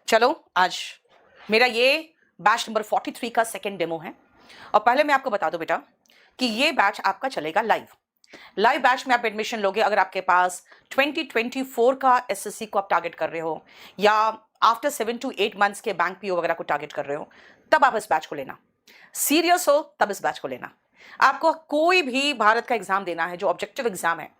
चलो आज मेरा ये बैच नंबर 43 का सेकंड डेमो है। और पहले मैं आपको बता दूं बेटा कि ये बैच आपका चलेगा लाइव बैच में आप एडमिशन लोगे अगर आपके पास 2024 का एसएससी को आप टारगेट कर रहे हो या आफ्टर 7 to 8 मंथ्स के बैंक पीओ वगैरह को टारगेट कर रहे हो, तब आप इस बैच को लेना। सीरियस हो तब इस बैच को लेना। आपको कोई भी भारत का एग्जाम देना है जो ऑब्जेक्टिव एग्जाम है,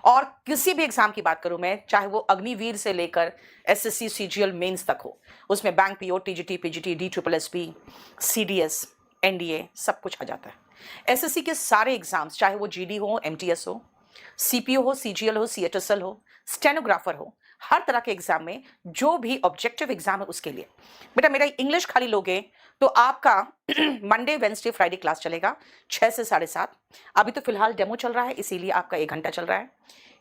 और किसी भी एग्जाम की बात करूं मैं, चाहे वो अग्निवीर से लेकर एसएससी सीजीएल मेंस तक हो, उसमें bank PO, TGT, PGT, D triple SP, CDS, NDA सब कुछ आ जाता है। एसएससी के सारे एग्जाम्स, चाहे वो जीडी हो, एमटीएस हो, सीपीओ हो, सीजीएल हो, सीएचएसएल हो, स्टेनोग्राफर हो, हर तरह के एग्जाम में जो भी ऑब्जेक्टिव एग्जाम है उसके लिए बेटा मेरा इंग्लिश खाली लोगे तो आपका मंडे वेंसडे फ्राइडे क्लास चलेगा 6 से 7:30। अभी तो फिलहाल डेमो चल रहा है इसीलिए आपका 1 घंटा चल रहा है।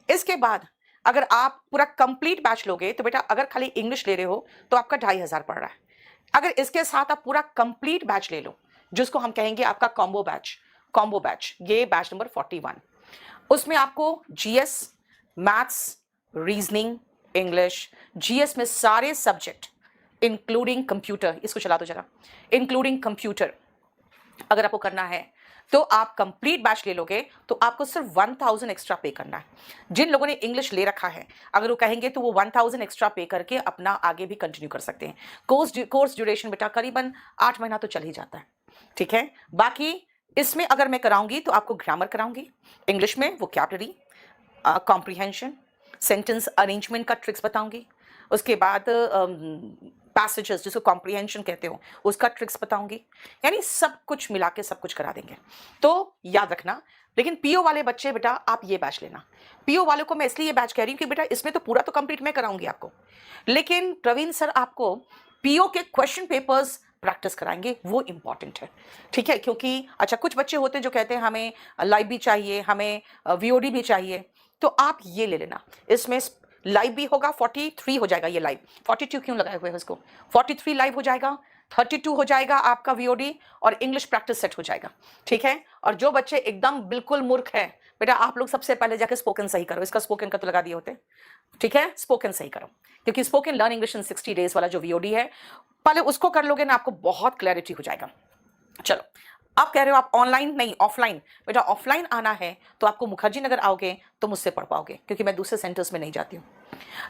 इसके बाद अगर आप पूरा कंप्लीट बैच लोगे तो बेटा अगर खाली इंग्लिश ले रहे हो तो आपका 2,500 पड़ रहा है। अगर इसके साथ आप पूरा कंप्लीट बैच ले लो, जिसको हम कहेंगे आपका कॉम्बो बैच, ये बैच नंबर 41, उसमें आपको GS, maths, reasoning, English, GS में सारे सब्जेक्ट इंक्लूडिंग कंप्यूटर, इसको चला दो जरा, इंक्लूडिंग कंप्यूटर अगर आपको करना है तो आप कंप्लीट बैच ले लोगे तो आपको सिर्फ 1000 एक्स्ट्रा पे करना है। जिन लोगों ने इंग्लिश ले रखा है अगर वो कहेंगे तो वो 1000 एक्स्ट्रा पे करके अपना आगे भी कंटिन्यू कर सकते हैं। कोर्स ड्यूरेशन बेटा करीबन 8 महीना तो चल ही जाता है, ठीक है। बाकी इसमें अगर मैं कराऊंगी तो आपको ग्रामर कराऊंगी, इंग्लिश में वोकैबुलरी, कॉम्प्रिहेंशन, सेंटेंस अरेंजमेंट का ट्रिक्स बताऊंगी, उसके बाद पैसेजेस जिसको कॉम्प्रिहेंशन कहते हो उसका ट्रिक्स बताऊंगी, यानी सब कुछ मिला के सब कुछ करा देंगे। तो याद रखना। लेकिन पीओ वाले बच्चे बेटा आप ये बैच लेना। पीओ वालों को मैं इसलिए ये बैच कह रही हूँ कि बेटा इसमें तो पूरा तो कंप्लीट मैं कराऊंगी आपको, लेकिन प्रवीण सर आपको पीओ के क्वेश्चन पेपर्स प्रैक्टिस कराएंगे, वो इंपॉर्टेंट है, ठीक है। क्योंकि अच्छा कुछ बच्चे होते हैं जो कहते हैं हमें लाइव भी चाहिए, हमें वीओडी भी चाहिए, तो आप ये ले लेना। इसमें लाइव भी होगा, 43 हो जाएगा ये लाइव, 42 क्यों लगाए हुए हैं उसको, 43 लाइव हो जाएगा, 32 हो जाएगा आपका वीओडी, और इंग्लिश प्रैक्टिस सेट हो जाएगा, ठीक है। और जो बच्चे एकदम बिल्कुल मूर्ख है बेटा आप लोग सबसे पहले जाकर स्पोकन सही करो, इसका स्पोकन का तो लगा दिए होते, ठीक है। स्पोकन सही करो, क्योंकि spoken learn English in 60 days वाला जो वीओडी है पहले उसको कर लोगे ना, आपको बहुत क्लैरिटी हो जाएगा। चलो आप कह रहे हो आप ऑनलाइन नहीं ऑफलाइन, बेटा ऑफलाइन आना है तो आपको मुखर्जी नगर आओगे तो मुझसे पढ़ पाओगे, क्योंकि मैं दूसरे सेंटर्स में नहीं जाती हूँ।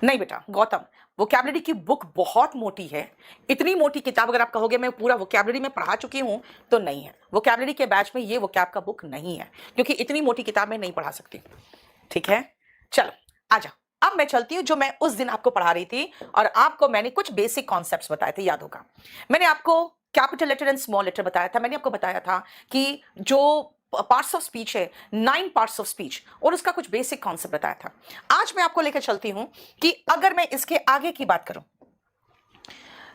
नहीं बेटा गौतम, वोकैबुलरी की बुक बहुत मोटी है, इतनी मोटी किताब अगर आप कहोगे मैं पूरा वोकैबुलरी में पढ़ा चुकी हूँ तो नहीं है। वोकैबुलरी के बैच में ये वोकैब का बुक नहीं है, क्योंकि इतनी मोटी किताब में नहीं पढ़ा सकती, ठीक है। चलो आजा, अब मैं चलती हूँ जो मैं उस दिन आपको पढ़ा रही थी, और आपको मैंने कुछ बेसिक कॉन्सेप्ट्स बताए थे, याद होगा। मैंने आपको capital letter and small letter बताया था। मैंने आपको बताया था कि जो पार्ट्स ऑफ स्पीच है 9 पार्ट्स ऑफ स्पीच, और उसका कुछ बेसिक कॉन्सेप्ट बताया था। आज मैं आपको लेकर चलती हूं कि अगर मैं इसके आगे की बात करूं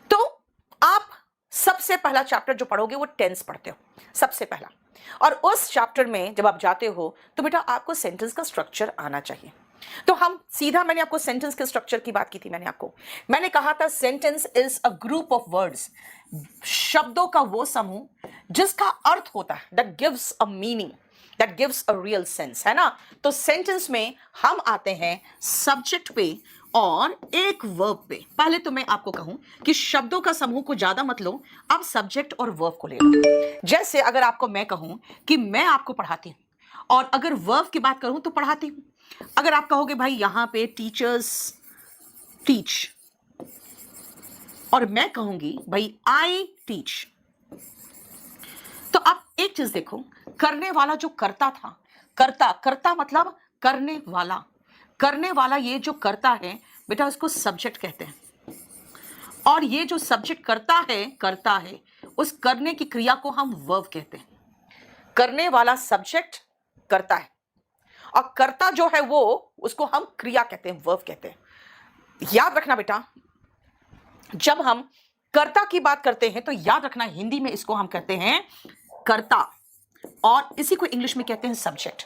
तो आप सबसे पहला चैप्टर जो पढ़ोगे वो टेंस पढ़ते हो सबसे पहला, और उस चैप्टर में जब आप जाते हो तो बेटा आपको सेंटेंस का स्ट्रक्चर आना चाहिए। तो हम सीधा, मैंने आपको सेंटेंस के स्ट्रक्चर की बात की थी, मैंने कहा था sentence is a group of words, शब्दों का वो समूह जिसका अर्थ होता है, that gives a meaning, that gives a real sense, है ना। तो सेंटेंस में हम आते हैं सब्जेक्ट पे और एक वर्ब पे। पहले तो मैं आपको कहूं कि शब्दों का समूह को ज्यादा मत लो, अब सब्जेक्ट और वर्ब को ले लो। जैसे अगर आपको मैं कहूं कि मैं आपको पढ़ाती हूं, और अगर वर्ब की बात करूं तो पढ़ाती हूं। अगर आप कहोगे भाई यहां पे टीचर्स टीच, और मैं कहूंगी भाई आई टीच, तो आप एक चीज देखो, करने वाला जो करता था, करता मतलब करने वाला ये जो करता है बेटा उसको सब्जेक्ट कहते हैं, और ये जो सब्जेक्ट करता है उस करने की क्रिया को हम वर्ब कहते हैं। करने वाला सब्जेक्ट करता है, और कर्ता जो है वो उसको हम क्रिया कहते हैं, वर्ब कहते हैं। याद रखना बेटा, जब हम कर्ता की बात करते हैं तो याद रखना हिंदी में इसको हम कहते हैं कर्ता, और इसी को इंग्लिश में कहते हैं सब्जेक्ट।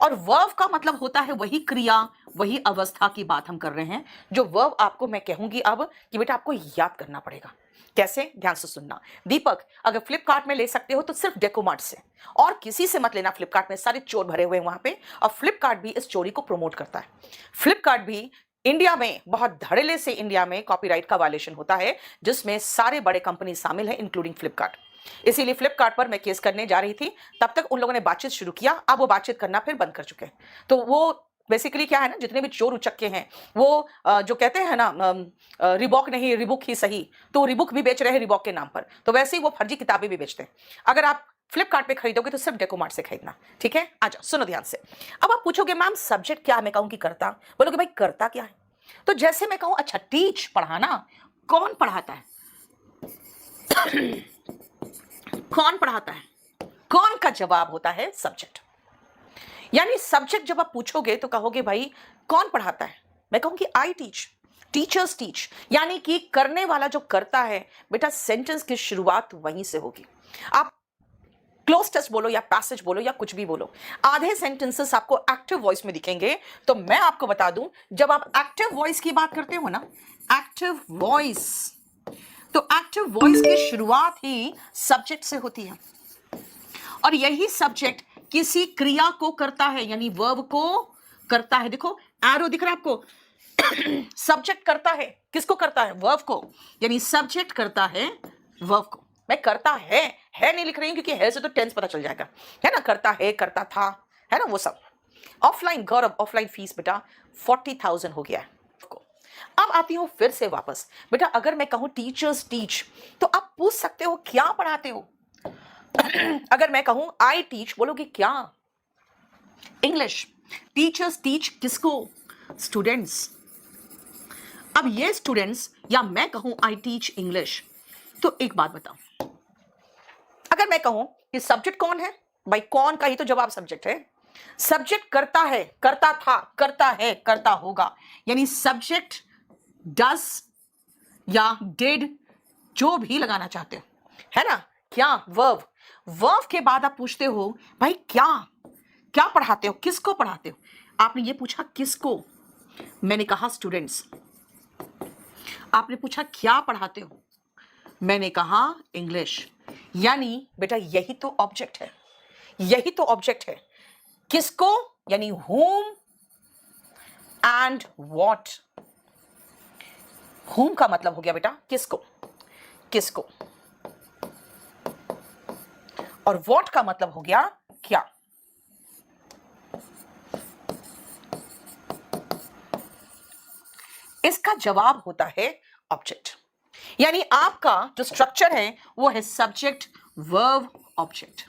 और वर्ब का मतलब होता है वही क्रिया, वही अवस्था की बात हम कर रहे हैं। जो वर्ब आपको मैं कहूंगी अब कि बेटा आपको याद करना पड़ेगा। कैसे, ध्यान से सुनना। दीपक अगर फ्लिपकार्ट में ले सकते हो तो सिर्फ डेकोमार्ट से, और किसी से मत लेना। फ्लिपकार्ट में सारे चोर भरे हुए हैं वहां पे, और फ्लिपकार्ट भी इस चोरी को प्रमोट करता है। फ्लिपकार्ट भी इंडिया में बहुत धड़ल्ले से इंडिया में कॉपीराइट का वायलेशन होता है, जिसमें सारे बड़े कंपनी शामिल हैं इंक्लूडिंग फ्लिपकार्ट। इसीलिए फ्लिपकार्ट पर मैं केस करने जा रही थी, तब तक उन लोगों ने बातचीत शुरू किया, अब वो बातचीत करना फिर बंद कर चुके हैं। तो वो बेसिकली क्या है ना, जितने भी चोर उचक्के हैं वो जो कहते हैं ना रिबॉक नहीं रिबुक ही सही, तो रिबुक भी बेच रहे हैं रिबॉक के नाम पर, तो वैसे ही वो फर्जी किताबें भी बेचते हैं। अगर आप फ्लिपकार्ट पे खरीदोगे तो सिर्फ डेकोमार्ट से खरीदना, ठीक है। आ जाओ, सुनो ध्यान से। अब आप पूछोगे मैम सब्जेक्ट क्या है, मैं कहूँ कि करता, बोलोगे भाई करता क्या है। तो जैसे मैं कहूं अच्छा टीच, पढ़ाना, कौन पढ़ाता है कौन पढ़ाता है, कौन का जवाब होता है सब्जेक्ट। यानी सब्जेक्ट जब आप पूछोगे तो कहोगे भाई कौन पढ़ाता है, मैं कहूंगी आई टीच, टीचर्स टीच, यानी कि करने वाला जो करता है बेटा, सेंटेंस की शुरुआत वहीं से होगी। आप क्लोज टेस्ट बोलो या पैसेज बोलो या कुछ भी बोलो, आधे सेंटेंसेस आपको एक्टिव वॉइस में दिखेंगे। तो मैं आपको बता दूं, जब आप एक्टिव वॉइस की बात करते हो ना, एक्टिव वॉइस, तो एक्टिव वॉइस की शुरुआत ही सब्जेक्ट से होती है, और यही सब्जेक्ट किसी क्रिया को करता है, यानी वर्ब को करता है। देखो एरो दिख रहा है आपको सब्जेक्ट करता है, किसको करता है, वर्ब को, यानी सब्जेक्ट करता है वर्ब को। मैं करता है नहीं लिख रही हूं, क्योंकि है से तो टेंस पता चल जाएगा, है ना, करता है, करता था, है ना, वो सब। ऑफलाइन गौरव, ऑफलाइन फीस बेटा 40,000 हो गया है। अब आती हूं फिर से वापस, बेटा अगर मैं कहूं टीचर्स टीच, तो आप पूछ सकते हो क्या पढ़ाते हो अगर मैं कहूं आई टीच, बोलोगे क्या, इंग्लिश। टीचर्स टीच किसको, स्टूडेंट्स। अब ये स्टूडेंट्स, या मैं कहूं आई टीच इंग्लिश, तो एक बात बताओ, अगर मैं कहूं कि सब्जेक्ट कौन है, भाई कौन का ही तो जवाब सब्जेक्ट है। सब्जेक्ट करता है, करता था, करता है, करता होगा, यानी सब्जेक्ट डस या डिड, जो भी लगाना चाहते हो, है ना। क्या, वर्ब, वर्ब के बाद आप पूछते हो भाई क्या, क्या पढ़ाते हो, किसको पढ़ाते हो। आपने ये पूछा किसको, मैंने कहा स्टूडेंट्स। आपने पूछा क्या पढ़ाते हो, मैंने कहा इंग्लिश। यानी बेटा यही तो ऑब्जेक्ट है, यही तो ऑब्जेक्ट है। किसको, यानी whom and what। whom का मतलब हो गया बेटा किसको, किसको, और what का मतलब हो गया क्या। इसका जवाब होता है ऑब्जेक्ट। यानी आपका जो स्ट्रक्चर है वो है सब्जेक्ट वर्ब ऑब्जेक्ट।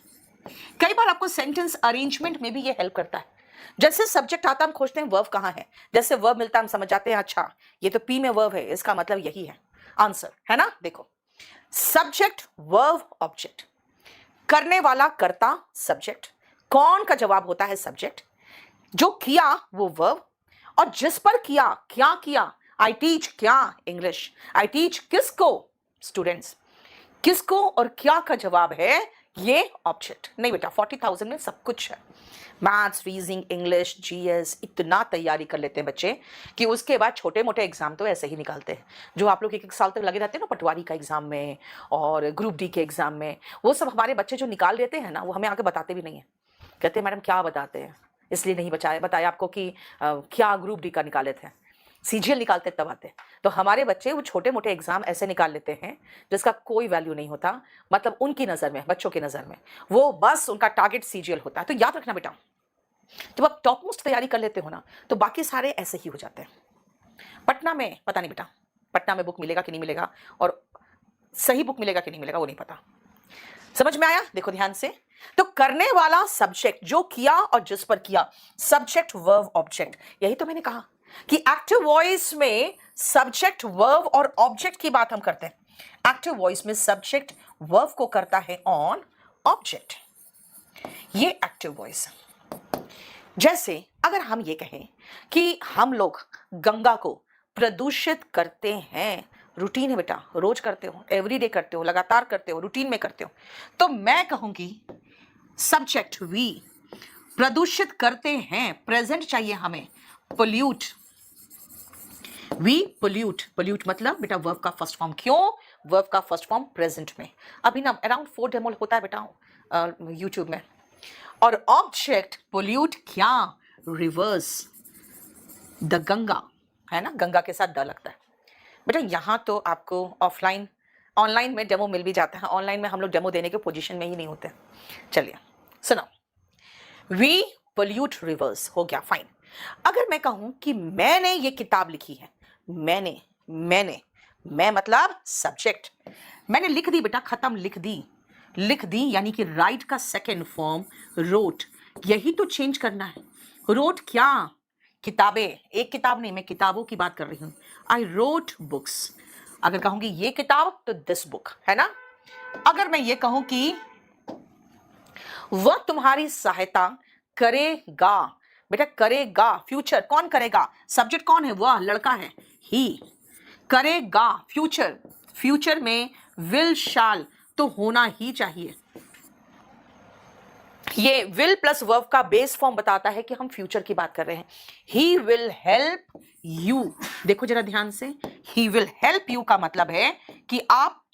कई बार आपको सेंटेंस अरेंजमेंट में भी ये हेल्प करता है। जैसे सब्जेक्ट आता हम खोजते हैं वर्ब कहां है, जैसे वर्ब मिलता हम समझ जाते हैं अच्छा ये तो पी में वर्ब है, इसका मतलब यही है आंसर, है ना। देखो सब्जेक्ट वर्ब ऑब्जेक्ट, करने वाला कर्ता सब्जेक्ट, कौन का जवाब होता है सब्जेक्ट, जो किया वो वर्ब, और जिस पर किया, क्या किया, आई टीच क्या, इंग्लिश। आई टीच किसको, स्टूडेंट्स। किसको और क्या का जवाब है ये ऑब्जेक्ट। नहीं बेटा 40,000 में सब कुछ है, मैथ्स, रीजनिंग, इंग्लिश, जीएस, इतना तैयारी कर लेते हैं बच्चे कि उसके बाद छोटे मोटे एग्जाम तो ऐसे ही निकालते हैं, जो आप लोग एक एक साल तक लगे रहते हैं ना पटवारी का एग्जाम में और ग्रुप डी के एग्जाम में, वो सब हमारे बच्चे जो निकाल लेते हैं ना, वो हमें आके बताते भी नहीं है। कहते हैं मैडम क्या बताते हैं, इसलिए नहीं बताया आपको कि क्या ग्रुप डी का निकाले थे, सीजीएल निकालते तब आते। तो हमारे बच्चे वो छोटे मोटे एग्जाम ऐसे निकाल लेते हैं जिसका कोई वैल्यू नहीं होता, मतलब उनकी नज़र में, बच्चों की नज़र में वो बस उनका टारगेट सीजीएल होता है। तो याद रखना बेटा, जब आप टॉप मोस्ट तैयारी कर लेते हो ना, तो बाकी सारे ऐसे ही हो जाते हैं। पटना में पता नहीं बेटा, पटना में बुक मिलेगा कि नहीं मिलेगा, और सही बुक मिलेगा कि नहीं मिलेगा वो नहीं पता। समझ में आया, देखो ध्यान से। तो करने वाला सब्जेक्ट, जो किया और जिस पर किया, सब्जेक्ट वर्ब ऑब्जेक्ट। यही तो मैंने कहा कि एक्टिव वॉइस में सब्जेक्ट वर्ब और ऑब्जेक्ट की बात हम करते हैं। एक्टिव वॉइस में सब्जेक्ट वर्ब को करता है ऑन ऑब्जेक्ट, ये एक्टिव वॉइस। जैसे अगर हम ये कहें कि हम लोग गंगा को प्रदूषित करते हैं, रूटीन है बेटा, रोज करते हो, एवरीडे करते हो, लगातार करते हो, रूटीन में करते हो, तो मैं कहूंगी सब्जेक्ट वी, प्रदूषित करते हैं, प्रेजेंट चाहिए हमें, पोल्यूट, वी पोल्यूट। पोल्यूट मतलब बेटा वर्ब का फर्स्ट फॉर्म, क्यों, वर्ब का फर्स्ट फॉर्म प्रेजेंट में। अभी ना अराउंड 4 डेमो होता है बेटा यूट्यूब में। और ऑब्जेक्ट पोल्यूट क्या, रिवर्स, द गंगा, है ना, गंगा के साथ ड लगता है। बेटा यहाँ तो आपको ऑफलाइन ऑनलाइन में डेमो मिल भी जाता है, ऑनलाइन में हम लोग डेमो देने के पोजीशन में ही नहीं होते। चलिए सुनो, वी पोल्यूट रिवर्स हो गया, फाइन। अगर मैं कहूं कि मैंने ये किताब लिखी है, मैं मतलब सब्जेक्ट, मैंने लिख दी बेटा, खत्म, लिख दी यानी कि राइट का सेकेंड फॉर्म रोट, यही तो चेंज करना है। रोट क्या? किताबें, एक किताब नहीं, मैं किताबों की बात कर रही हूं। I wrote books. अगर कहूंगी ये किताब तो दिस बुक, है ना। अगर मैं ये कहूं कि वह तुम्हारी सहायता करेगा, बेटा करेगा, फ्यूचर कौन करेगा, सब्जेक्ट कौन है, वह लड़का है, ही करेगा, फ्यूचर में विल शाल तो होना ही चाहिए। ये विल प्लस वर्ब का बेस फॉर्म बताता है कि हम फ्यूचर की बात कर रहे हैं। ही विल हेल्प यू, देखो जरा ध्यान से, ही विल हेल्प यू का मतलब है कि आप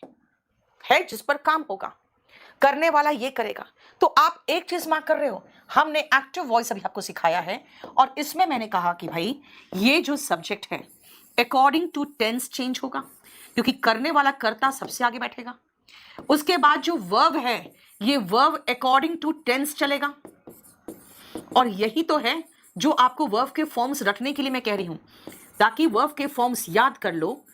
है जिस पर काम होगा, करने वाला ये करेगा। तो आप एक चीज मार्क कर रहे हो, हमने एक्टिव वॉइस अभी आपको सिखाया है, और इसमें मैंने कहा कि भाई ये जो सब्जेक्ट है अकॉर्डिंग टू टेंस चेंज होगा, क्योंकि करने वाला कर्ता सबसे आगे बैठेगा। उसके बाद जो वर्ब है, ये वर्ब अकॉर्डिंग टू टेंस चलेगा, और यही तो है जो आपको वर्ब के फॉर्म्स रखने के लिए मैं कह रही हूं, ताकि वर्ब के फॉर्म्स याद कर लो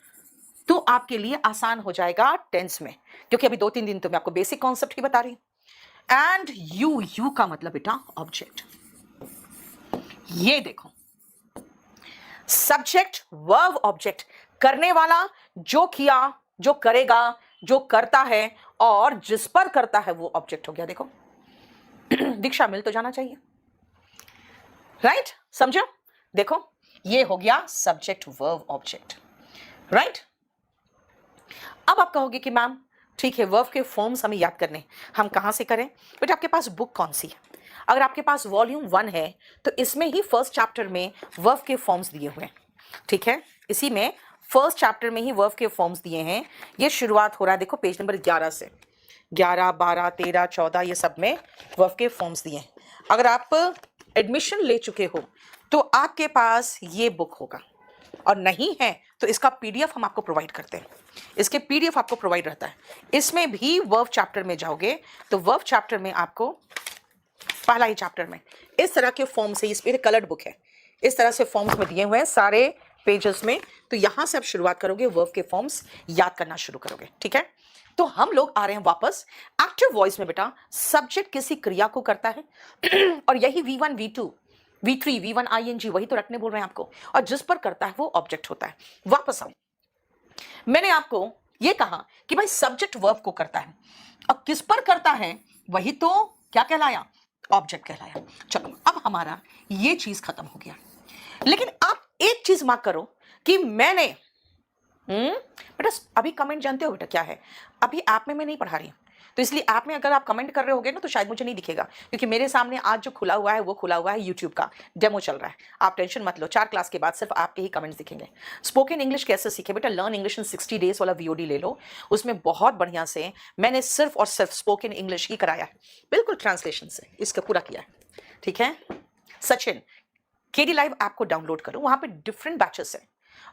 तो आपके लिए आसान हो जाएगा टेंस में, क्योंकि अभी 2-3 दिन तो मैं आपको बेसिक कॉन्सेप्ट ही बता रही हूं। एंड यू का मतलब बेटा ऑब्जेक्ट। ये देखो, सब्जेक्ट वर्ब ऑब्जेक्ट, करने वाला, जो किया, जो करेगा, जो करता है और जिस पर करता है वो ऑब्जेक्ट हो गया। देखो दीक्षा मिल तो जाना चाहिए, राइट, समझो। देखो ये हो गया सब्जेक्ट वर्ब ऑब्जेक्ट, राइट। अब आप कहोगे कि मैम ठीक है, वर्ब के फॉर्म्स हमें याद करने, हम कहां से करें? बेटा आपके पास बुक कौन सी है? अगर आपके पास वॉल्यूम 1 है तो इसमें ही फर्स्ट चैप्टर में वर्ब के फॉर्म्स दिए हुए हैं, ठीक है, इसी में फर्स्ट चैप्टर में ही वर्ब के फॉर्म्स दिए हैं। ये शुरुआत हो रहा है, देखो पेज नंबर 11 से, 11, 12, 13, 14, ये सब में वर्ब के फॉर्म्स दिए हैं। अगर आप एडमिशन ले चुके हो तो आपके पास ये बुक होगा, और नहीं है तो इसका पीडीएफ हम आपको प्रोवाइड करते हैं, इसके पीडीएफ आपको प्रोवाइड रहता है। इसमें भी वर्ब चैप्टर में जाओगे तो वर्ब चैप्टर में आपको पहला ही चैप्टर में इस तरह के फॉर्म से, इस पे कलर्ड बुक है, इस तरह से फॉर्म्स में दिए हुए हैं सारे पेजेस में, तो यहां से आप शुरुआत करोगे, वर्ब के फॉर्म्स याद करना शुरू करोगे, ठीक है। तो हम लोग आ रहे हैं वापस एक्टिव वॉइस में। बेटा सब्जेक्ट किसी क्रिया को करता है और यही V1, V2, V3, V1 ING वही तो रखने बोल रहे हैं आपको, और जिस पर करता है वो ऑब्जेक्ट होता है। वापस आओ, मैंने आपको ये कहा कि भाई सब्जेक्ट वर्ब को करता है, और किस पर करता है वही तो क्या कहलाया, ऑब्जेक्ट कहलाया। चलो अब हमारा ये चीज खत्म हो गया, लेकिन आप एक चीज मार्क करो कि मैंने बेटा अभी कमेंट जानते हो बेटा क्या है, अभी ऐप में मैं नहीं पढ़ा रही हूं, तो इसलिए ऐप में अगर आप कमेंट कर रहे होगे ना तो शायद मुझे नहीं दिखेगा, क्योंकि मेरे सामने आज जो खुला हुआ है वो खुला हुआ है यूट्यूब का डेमो चल रहा है। आप टेंशन मत लो, 4 क्लास के बाद सिर्फ आपके ही कमेंट्स दिखेंगे। स्पोकन इंग्लिश कैसे सीखे? बेटा लर्न इंग्लिश इन 60 डेज वाला VOD ले लो, उसमें बहुत बढ़िया से मैंने सिर्फ और सिर्फ स्पोकन इंग्लिश ही कराया है, बिल्कुल ट्रांसलेशन से इसका पूरा किया है, ठीक है। सचिन KD लाइव ऐप को डाउनलोड करो, वहां पे डिफरेंट बैचेस है,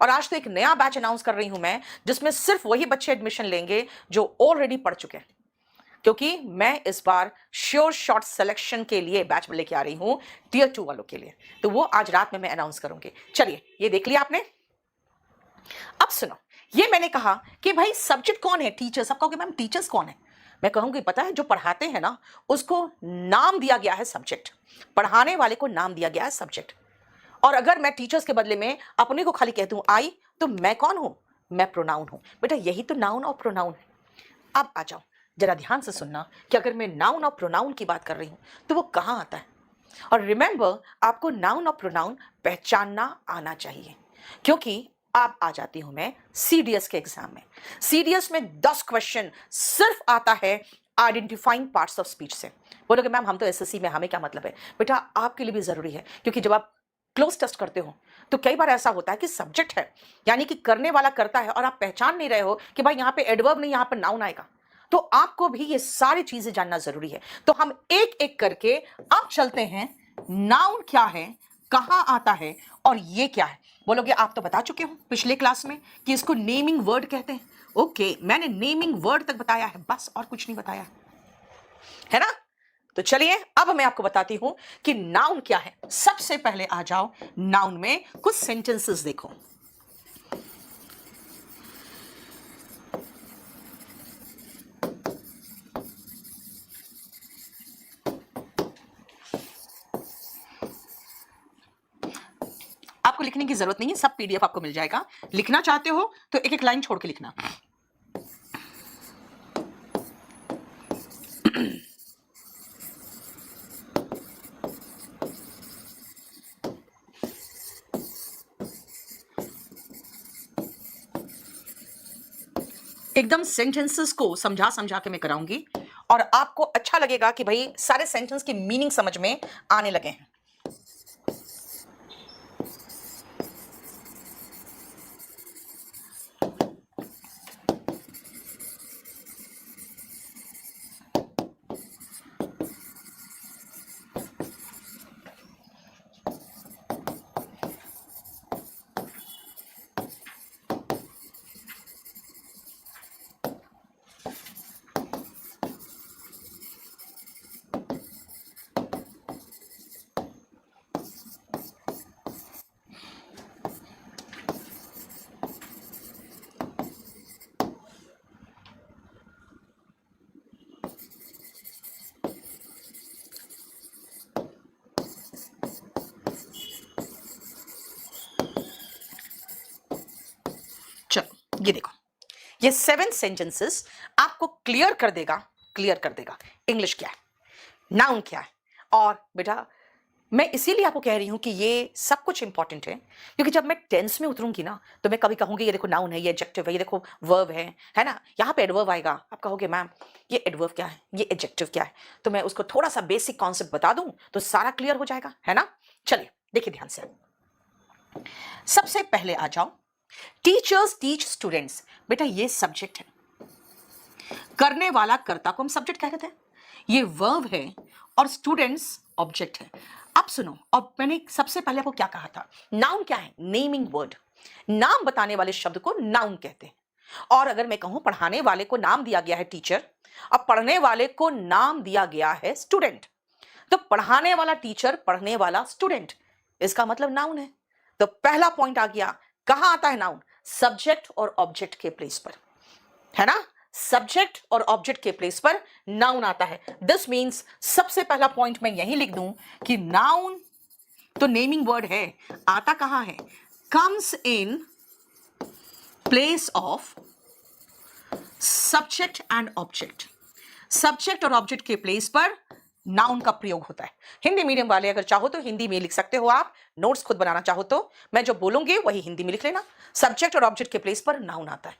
और आज तो एक नया बैच अनाउंस कर रही हूं मैं, जिसमें सिर्फ वही बच्चे एडमिशन लेंगे जो ऑलरेडी पढ़ चुके हैं, क्योंकि मैं इस बार श्योर शॉट सिलेक्शन के लिए बैच में लेके आ रही हूं Tier 2 वालों के लिए, तो वो आज रात में मैं अनाउंस करूंगी। चलिए ये देख लिया आपने, अब सुनो, ये मैंने कहा कि भाई सब्जेक्ट कौन है, टीचर्स। आप कहोगे मैम टीचर्स कौन है? मैं कहूंगी पता है, जो पढ़ाते हैं ना उसको नाम दिया गया है सब्जेक्ट, पढ़ाने वाले को नाम दिया गया है सब्जेक्ट। और अगर मैं टीचर्स के बदले में अपने को खाली कहती हूं आई, तो मैं कौन हूं? मैं प्रोनाउन हूं। बेटा यही तो नाउन और प्रोनाउन है। अब आ जाओ जरा ध्यान से सुनना कि अगर मैं नाउन और प्रोनाउन की बात कर रही हूं तो वो कहां आता है, और रिमेंबर आपको नाउन और प्रोनाउन पहचानना आना चाहिए, क्योंकि अब आ जाती हूं मैं CDS के एग्जाम में। CDS में 10 क्वेश्चन सिर्फ आता है आइडेंटिफाइंग पार्ट्स ऑफ स्पीच से। बोलोगे मैम हम तो SSC में, हमें क्या मतलब है? बेटा आपके लिए भी जरूरी है, क्योंकि जब आप क्लोज टेस्ट करते हो तो कई बार ऐसा होता है कि सब्जेक्ट है यानी कि करने वाला करता है, और आप पहचान नहीं रहे हो कि भाई यहां पे एडवर्ब नहीं, यहां पे नाउन आएगा, तो आपको भी ये सारी चीजें जानना जरूरी है। तो हम एक एक करके अब चलते हैं, नाउन क्या है, कहां आता है और ये क्या है? बोलोगे आप तो बता चुके हो पिछले क्लास में कि इसको नेमिंग वर्ड कहते हैं। ओके, मैंने नेमिंग वर्ड तक बताया है, बस और कुछ नहीं बताया है ना। तो चलिए अब मैं आपको बताती हूं कि नाउन क्या है। सबसे पहले आ जाओ, नाउन में कुछ सेंटेंसेस देखो। आपको लिखने की जरूरत नहीं है, सब पीडीएफ आपको मिल जाएगा। लिखना चाहते हो तो एक एक लाइन छोड़ के लिखना। एकदम सेंटेंसेस को समझा समझा के मैं कराऊंगी और आपको अच्छा लगेगा कि भाई सारे सेंटेंस की मीनिंग समझ में आने लगे हैं। चलो ये देखो, ये 7 सेंटेंसेस आपको क्लियर कर देगा इंग्लिश क्या है, नाउन क्या है। और बेटा मैं इसीलिए आपको कह रही हूं कि ये सब कुछ इंपॉर्टेंट है, क्योंकि जब मैं टेंस में उतरूंगी ना तो मैं कभी कहूंगी ये देखो नाउन है, ये एडजेक्टिव है, ये देखो वर्ब है ना। यहां पे एडवर्ब आएगा, आप कहोगे मैम ये एडवर्ब क्या है, ये एडजेक्टिव क्या है, तो मैं उसको थोड़ा सा बेसिक कॉन्सेप्ट बता दूं तो सारा क्लियर हो जाएगा, है ना। चलिए देखिए ध्यान से, सबसे पहले आ जाओ, टीचर्स टीच स्टूडेंट्स। बेटा ये सब्जेक्ट है, करने वाला कर्ता को हम सब्जेक्ट कह रहे थे, ये वर्ब है और स्टूडेंट्स ऑब्जेक्ट है। अब सुनो, अब मैंने सबसे पहले आपको क्या कहा था, नाउन क्या है, नेमिंग वर्ड, नाम बताने वाले शब्द को नाउन कहते हैं। और अगर मैं कहूं पढ़ाने वाले को नाम दिया गया है टीचर, अब पढ़ने वाले को नाम दिया गया है स्टूडेंट, तो पढ़ाने वाला टीचर, पढ़ने वाला स्टूडेंट, इसका मतलब नाउन है। तो पहला पॉइंट आ गया, कहां आता है नाउन, सब्जेक्ट और ऑब्जेक्ट के प्लेस पर, है ना। सब्जेक्ट और ऑब्जेक्ट के प्लेस पर नाउन आता है। दिस मींस सबसे पहला पॉइंट मैं यही लिख दूं कि नाउन तो नेमिंग वर्ड है, आता कहां है, comes in place of subject and object. Subject और ऑब्जेक्ट के प्लेस पर नाउन का प्रयोग होता है। हिंदी मीडियम वाले अगर चाहो तो हिंदी में लिख सकते हो, आप नोट्स खुद बनाना चाहो तो मैं जो बोलूंगी वही हिंदी में लिख लेना। सब्जेक्ट और ऑब्जेक्ट के प्लेस पर नाउन आता है।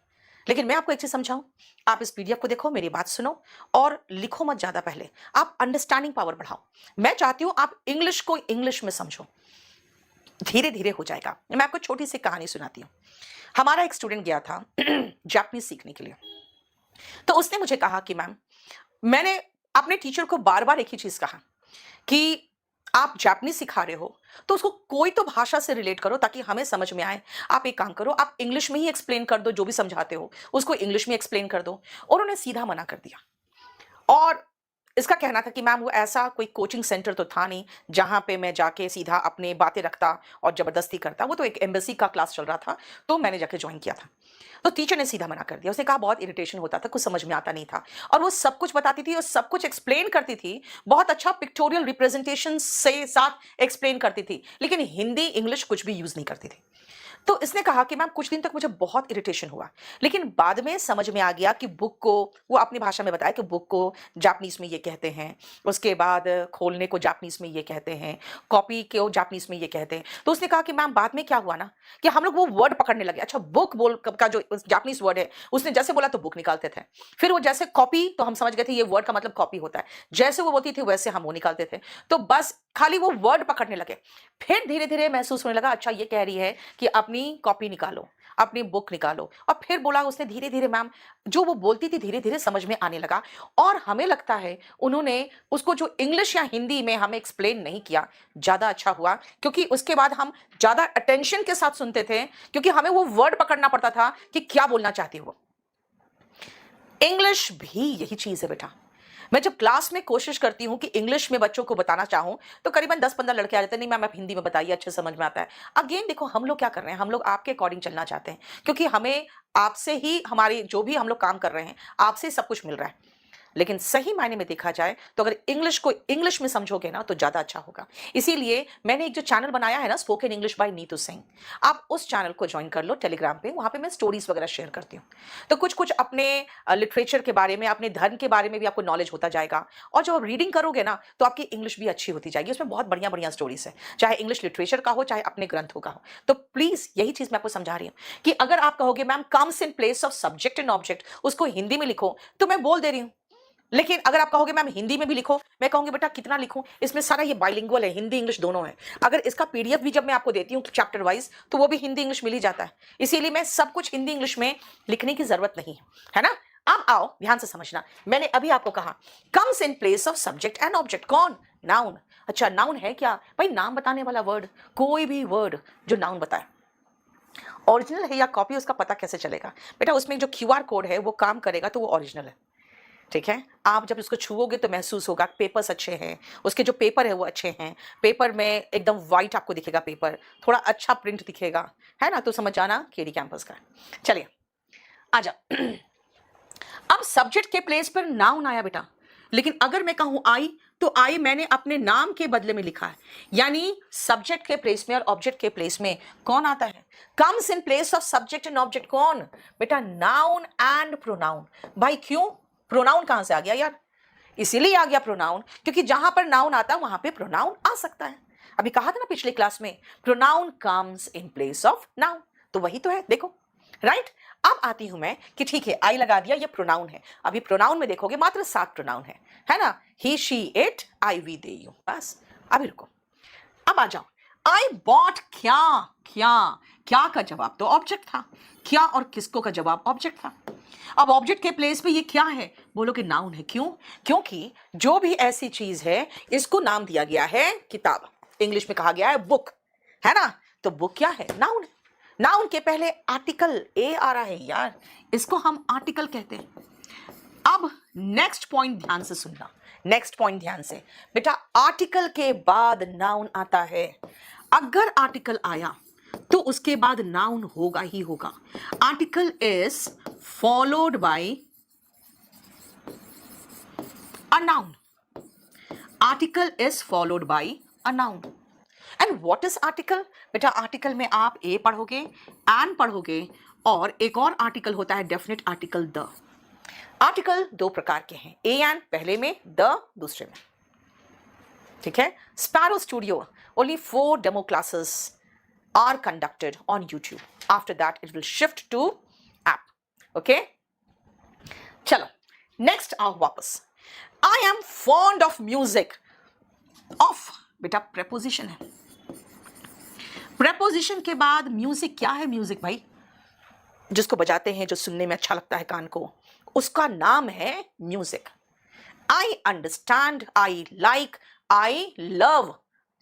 लेकिन मैं आपको एक चीज समझाऊं, आप इस पीडीएफ को देखो, मेरी बात सुनो और लिखो मत ज्यादा, पहले आप अंडरस्टैंडिंग पावर बढ़ाओ। मैं चाहती हूं आप इंग्लिश को इंग्लिश में समझो, धीरे धीरे हो जाएगा। मैं आपको छोटी सी कहानी सुनाती हूँ। हमारा एक स्टूडेंट गया था जापानीज सीखने के लिए, तो उसने मुझे कहा कि मैम, मैंने अपने टीचर को बार बार एक ही चीज कहा कि आप जापानीज सिखा रहे हो तो उसको कोई तो भाषा से रिलेट करो ताकि हमें समझ में आए। आप एक काम करो, आप इंग्लिश में ही एक्सप्लेन कर दो, जो भी समझाते हो उसको इंग्लिश में एक्सप्लेन कर दो। और उन्होंने सीधा मना कर दिया। और इसका कहना था कि मैम वो ऐसा कोई कोचिंग सेंटर तो था नहीं जहां पे मैं जाके सीधा अपने बातें रखता और जबरदस्ती करता, वो तो एक एम्बेसी का क्लास चल रहा था तो मैंने जाके ज्वाइन किया था। तो टीचर ने सीधा मना कर दिया। उसने कहा बहुत इरिटेशन होता था, कुछ समझ में आता नहीं था। और वो सब कुछ बताती थी और सब कुछ एक्सप्लेन करती थी, बहुत अच्छा पिक्टोरियल रिप्रेजेंटेशन से साथ एक्सप्लेन करती थी, लेकिन हिंदी इंग्लिश कुछ भी यूज नहीं करती थी। तो इसने कहा कि मैम कुछ दिन तक मुझे बहुत इरिटेशन हुआ, लेकिन बाद में समझ में आ गया कि बुक को, वो अपनी भाषा में बताया कि बुक को जापानीज में ये कहते हैं, उसके बाद खोलने को जापानीज में ये कहते हैं, कॉपी को जापानीज में ये कहते हैं। तो उसने कहा कि मैम बाद में क्या हुआ ना कि हम लोग वो वर्ड पकड़ने लगे। अच्छा बुक बोल का जो जापानीज वर्ड है, उसने जैसे बोला तो बुक निकालते थे। फिर वो जैसे कॉपी, तो हम समझ गए थे ये वर्ड का मतलब कॉपी होता है, जैसे वो बोलती थी वैसे हम वो निकालते थे। तो बस खाली वो वर्ड पकड़ने लगे। फिर धीरे धीरे महसूस होने लगा, अच्छा ये कह रही है कि अपनी कॉपी निकालो, अपनी बुक निकालो। और फिर बोला उसने धीरे धीरे मैम जो वो बोलती थी धीरे धीरे समझ में आने लगा। और हमें लगता है उन्होंने उसको जो इंग्लिश या हिंदी में हमें एक्सप्लेन नहीं किया, ज्यादा अच्छा हुआ, क्योंकि उसके बाद हम ज्यादा अटेंशन के साथ सुनते थे, क्योंकि हमें वो वर्ड पकड़ना पड़ता था कि क्या बोलना चाहती है वो। इंग्लिश भी यही चीज है बेटा। मैं जब क्लास में कोशिश करती हूं कि इंग्लिश में बच्चों को बताना चाहूं तो करीबन 10-15 लड़के आ जाते हैं, नहीं मैम आप हिंदी में बताइए, अच्छे समझ में आता है। अगेन देखो हम लोग क्या कर रहे हैं, हम लोग आपके अकॉर्डिंग चलना चाहते हैं, क्योंकि हमें आपसे ही हमारी जो भी हम लोग काम कर रहे हैं आपसे सब कुछ मिल रहा है। लेकिन सही मायने में देखा जाए तो अगर इंग्लिश को इंग्लिश में समझोगे ना तो ज्यादा अच्छा होगा। इसीलिए मैंने एक जो चैनल बनाया है ना, spoken English by Neetu Singh, आप उस चैनल को ज्वाइन कर लो टेलीग्राम पे। वहां पे मैं स्टोरीज वगैरह शेयर करती हूँ, तो कुछ कुछ अपने लिटरेचर के बारे में, अपने धर्म के बारे में भी आपको नॉलेज होता जाएगा। और जब आप रीडिंग करोगे ना तो आपकी इंग्लिश भी अच्छी होती जाएगी। उसमें बहुत बढ़िया बढ़िया स्टोरीज है, चाहे इंग्लिश लिटरेचर का हो चाहे अपने ग्रंथों का हो। तो प्लीज यही चीज मैं आपको समझा रही हूँ कि अगर आप कहोगे ma'am comes in place of subject and object, उसको हिंदी में लिखो, तो मैं बोल दे रही हूँ। लेकिन अगर आप कहोगे मैम हिंदी में भी लिखो, मैं कहूंगी बेटा कितना लिखूं, इसमें सारा ये बाइलिंगुअल है, हिंदी इंग्लिश दोनों है। अगर इसका पीडीएफ भी जब मैं आपको देती हूँ चैप्टर वाइज तो वो भी हिंदी इंग्लिश मिल ही जाता है। इसीलिए मैं सब कुछ हिंदी इंग्लिश में लिखने की जरूरत नहीं है ना। अब आओ ध्यान से समझना, मैंने अभी आपको कहा comes in place of subject and object, कौन? नाउन। अच्छा नाउन है क्या भाई? नाम बताने वाला वर्ड, कोई भी वर्ड जो नाउन बताए, ओरिजिनल है या कॉपी उसका पता कैसे चलेगा बेटा? उसमें जो क्यूआर कोड है वो काम करेगा तो वो ओरिजिनल है, ठीक है। आप जब उसको छुओगे तो महसूस होगा पेपर्स अच्छे हैं, उसके जो पेपर है वो अच्छे हैं, पेपर में एकदम वाइट आपको दिखेगा, पेपर थोड़ा अच्छा प्रिंट दिखेगा, है ना। तो समझ जाना केडी कैंपस का। चलिए आ जाओ। अब सब्जेक्ट के प्लेस पर नाउन आया बेटा, लेकिन अगर मैं कहूं आई तो आई मैंने अपने नाम के बदले में लिखा है, यानी सब्जेक्ट के प्लेस में और ऑब्जेक्ट के प्लेस में कौन आता है? Comes in place of subject and object, कौन बेटा? Noun and pronoun. भाई क्यों? प्रोनाउन कहां से आ गया यार? इसीलिए आ गया प्रोनाउन क्योंकि जहां पर नाउन आता है वहां पे प्रोनाउन आ सकता है। अभी कहा था ना पिछले क्लास में, pronoun comes in place of noun, तो वही तो है देखो, राइट। अब आती हूं मैं कि ठीक है आई लगा दिया, ये प्रोनाउन है। अभी प्रोनाउन में देखोगे मात्र 7 प्रोनाउन है ना। He she it I we they you, बस। अभी रुको, अब आ जाओ। आई बॉट क्या, क्या क्या का जवाब तो ऑब्जेक्ट था, क्या और किसको का जवाब ऑब्जेक्ट था। अब ऑब्जेक्ट के प्लेस पे ये क्या है? बोलो कि नाउन है। क्यों? क्योंकि जो भी ऐसी चीज है इसको नाम दिया गया है किताब, इंग्लिश में कहा गया है बुक, है ना। तो बुक क्या है? नाउन है। नाउन के पहले आर्टिकल ए आ रहा है यार, इसको हम आर्टिकल कहते हैं। अब नेक्स्ट पॉइंट ध्यान से सुनना, नेक्स्ट पॉइंट ध्यान से बेटा, आर्टिकल के बाद नाउन आता है। अगर आर्टिकल आया तो उसके बाद नाउन होगा ही होगा। Article is followed by a noun, article is followed by a noun. And what is article? बेटा आर्टिकल में आप ए पढ़ोगे, एन पढ़ोगे, और एक और आर्टिकल होता है डेफिनेट आर्टिकल द। आर्टिकल 2 प्रकार के हैं, ए एन पहले में, द दूसरे में, ठीक है। Sparrow studio, only 4 demo classes are conducted on YouTube. After that, it will shift to app. Okay? चलो, next आओ वापस। I am fond of music. Of बेटा preposition है। preposition के बाद music क्या है? music भाई जिसको बजाते हैं, जो सुनने में अच्छा लगता है कान को, उसका नाम है music. I understand, I like, I love,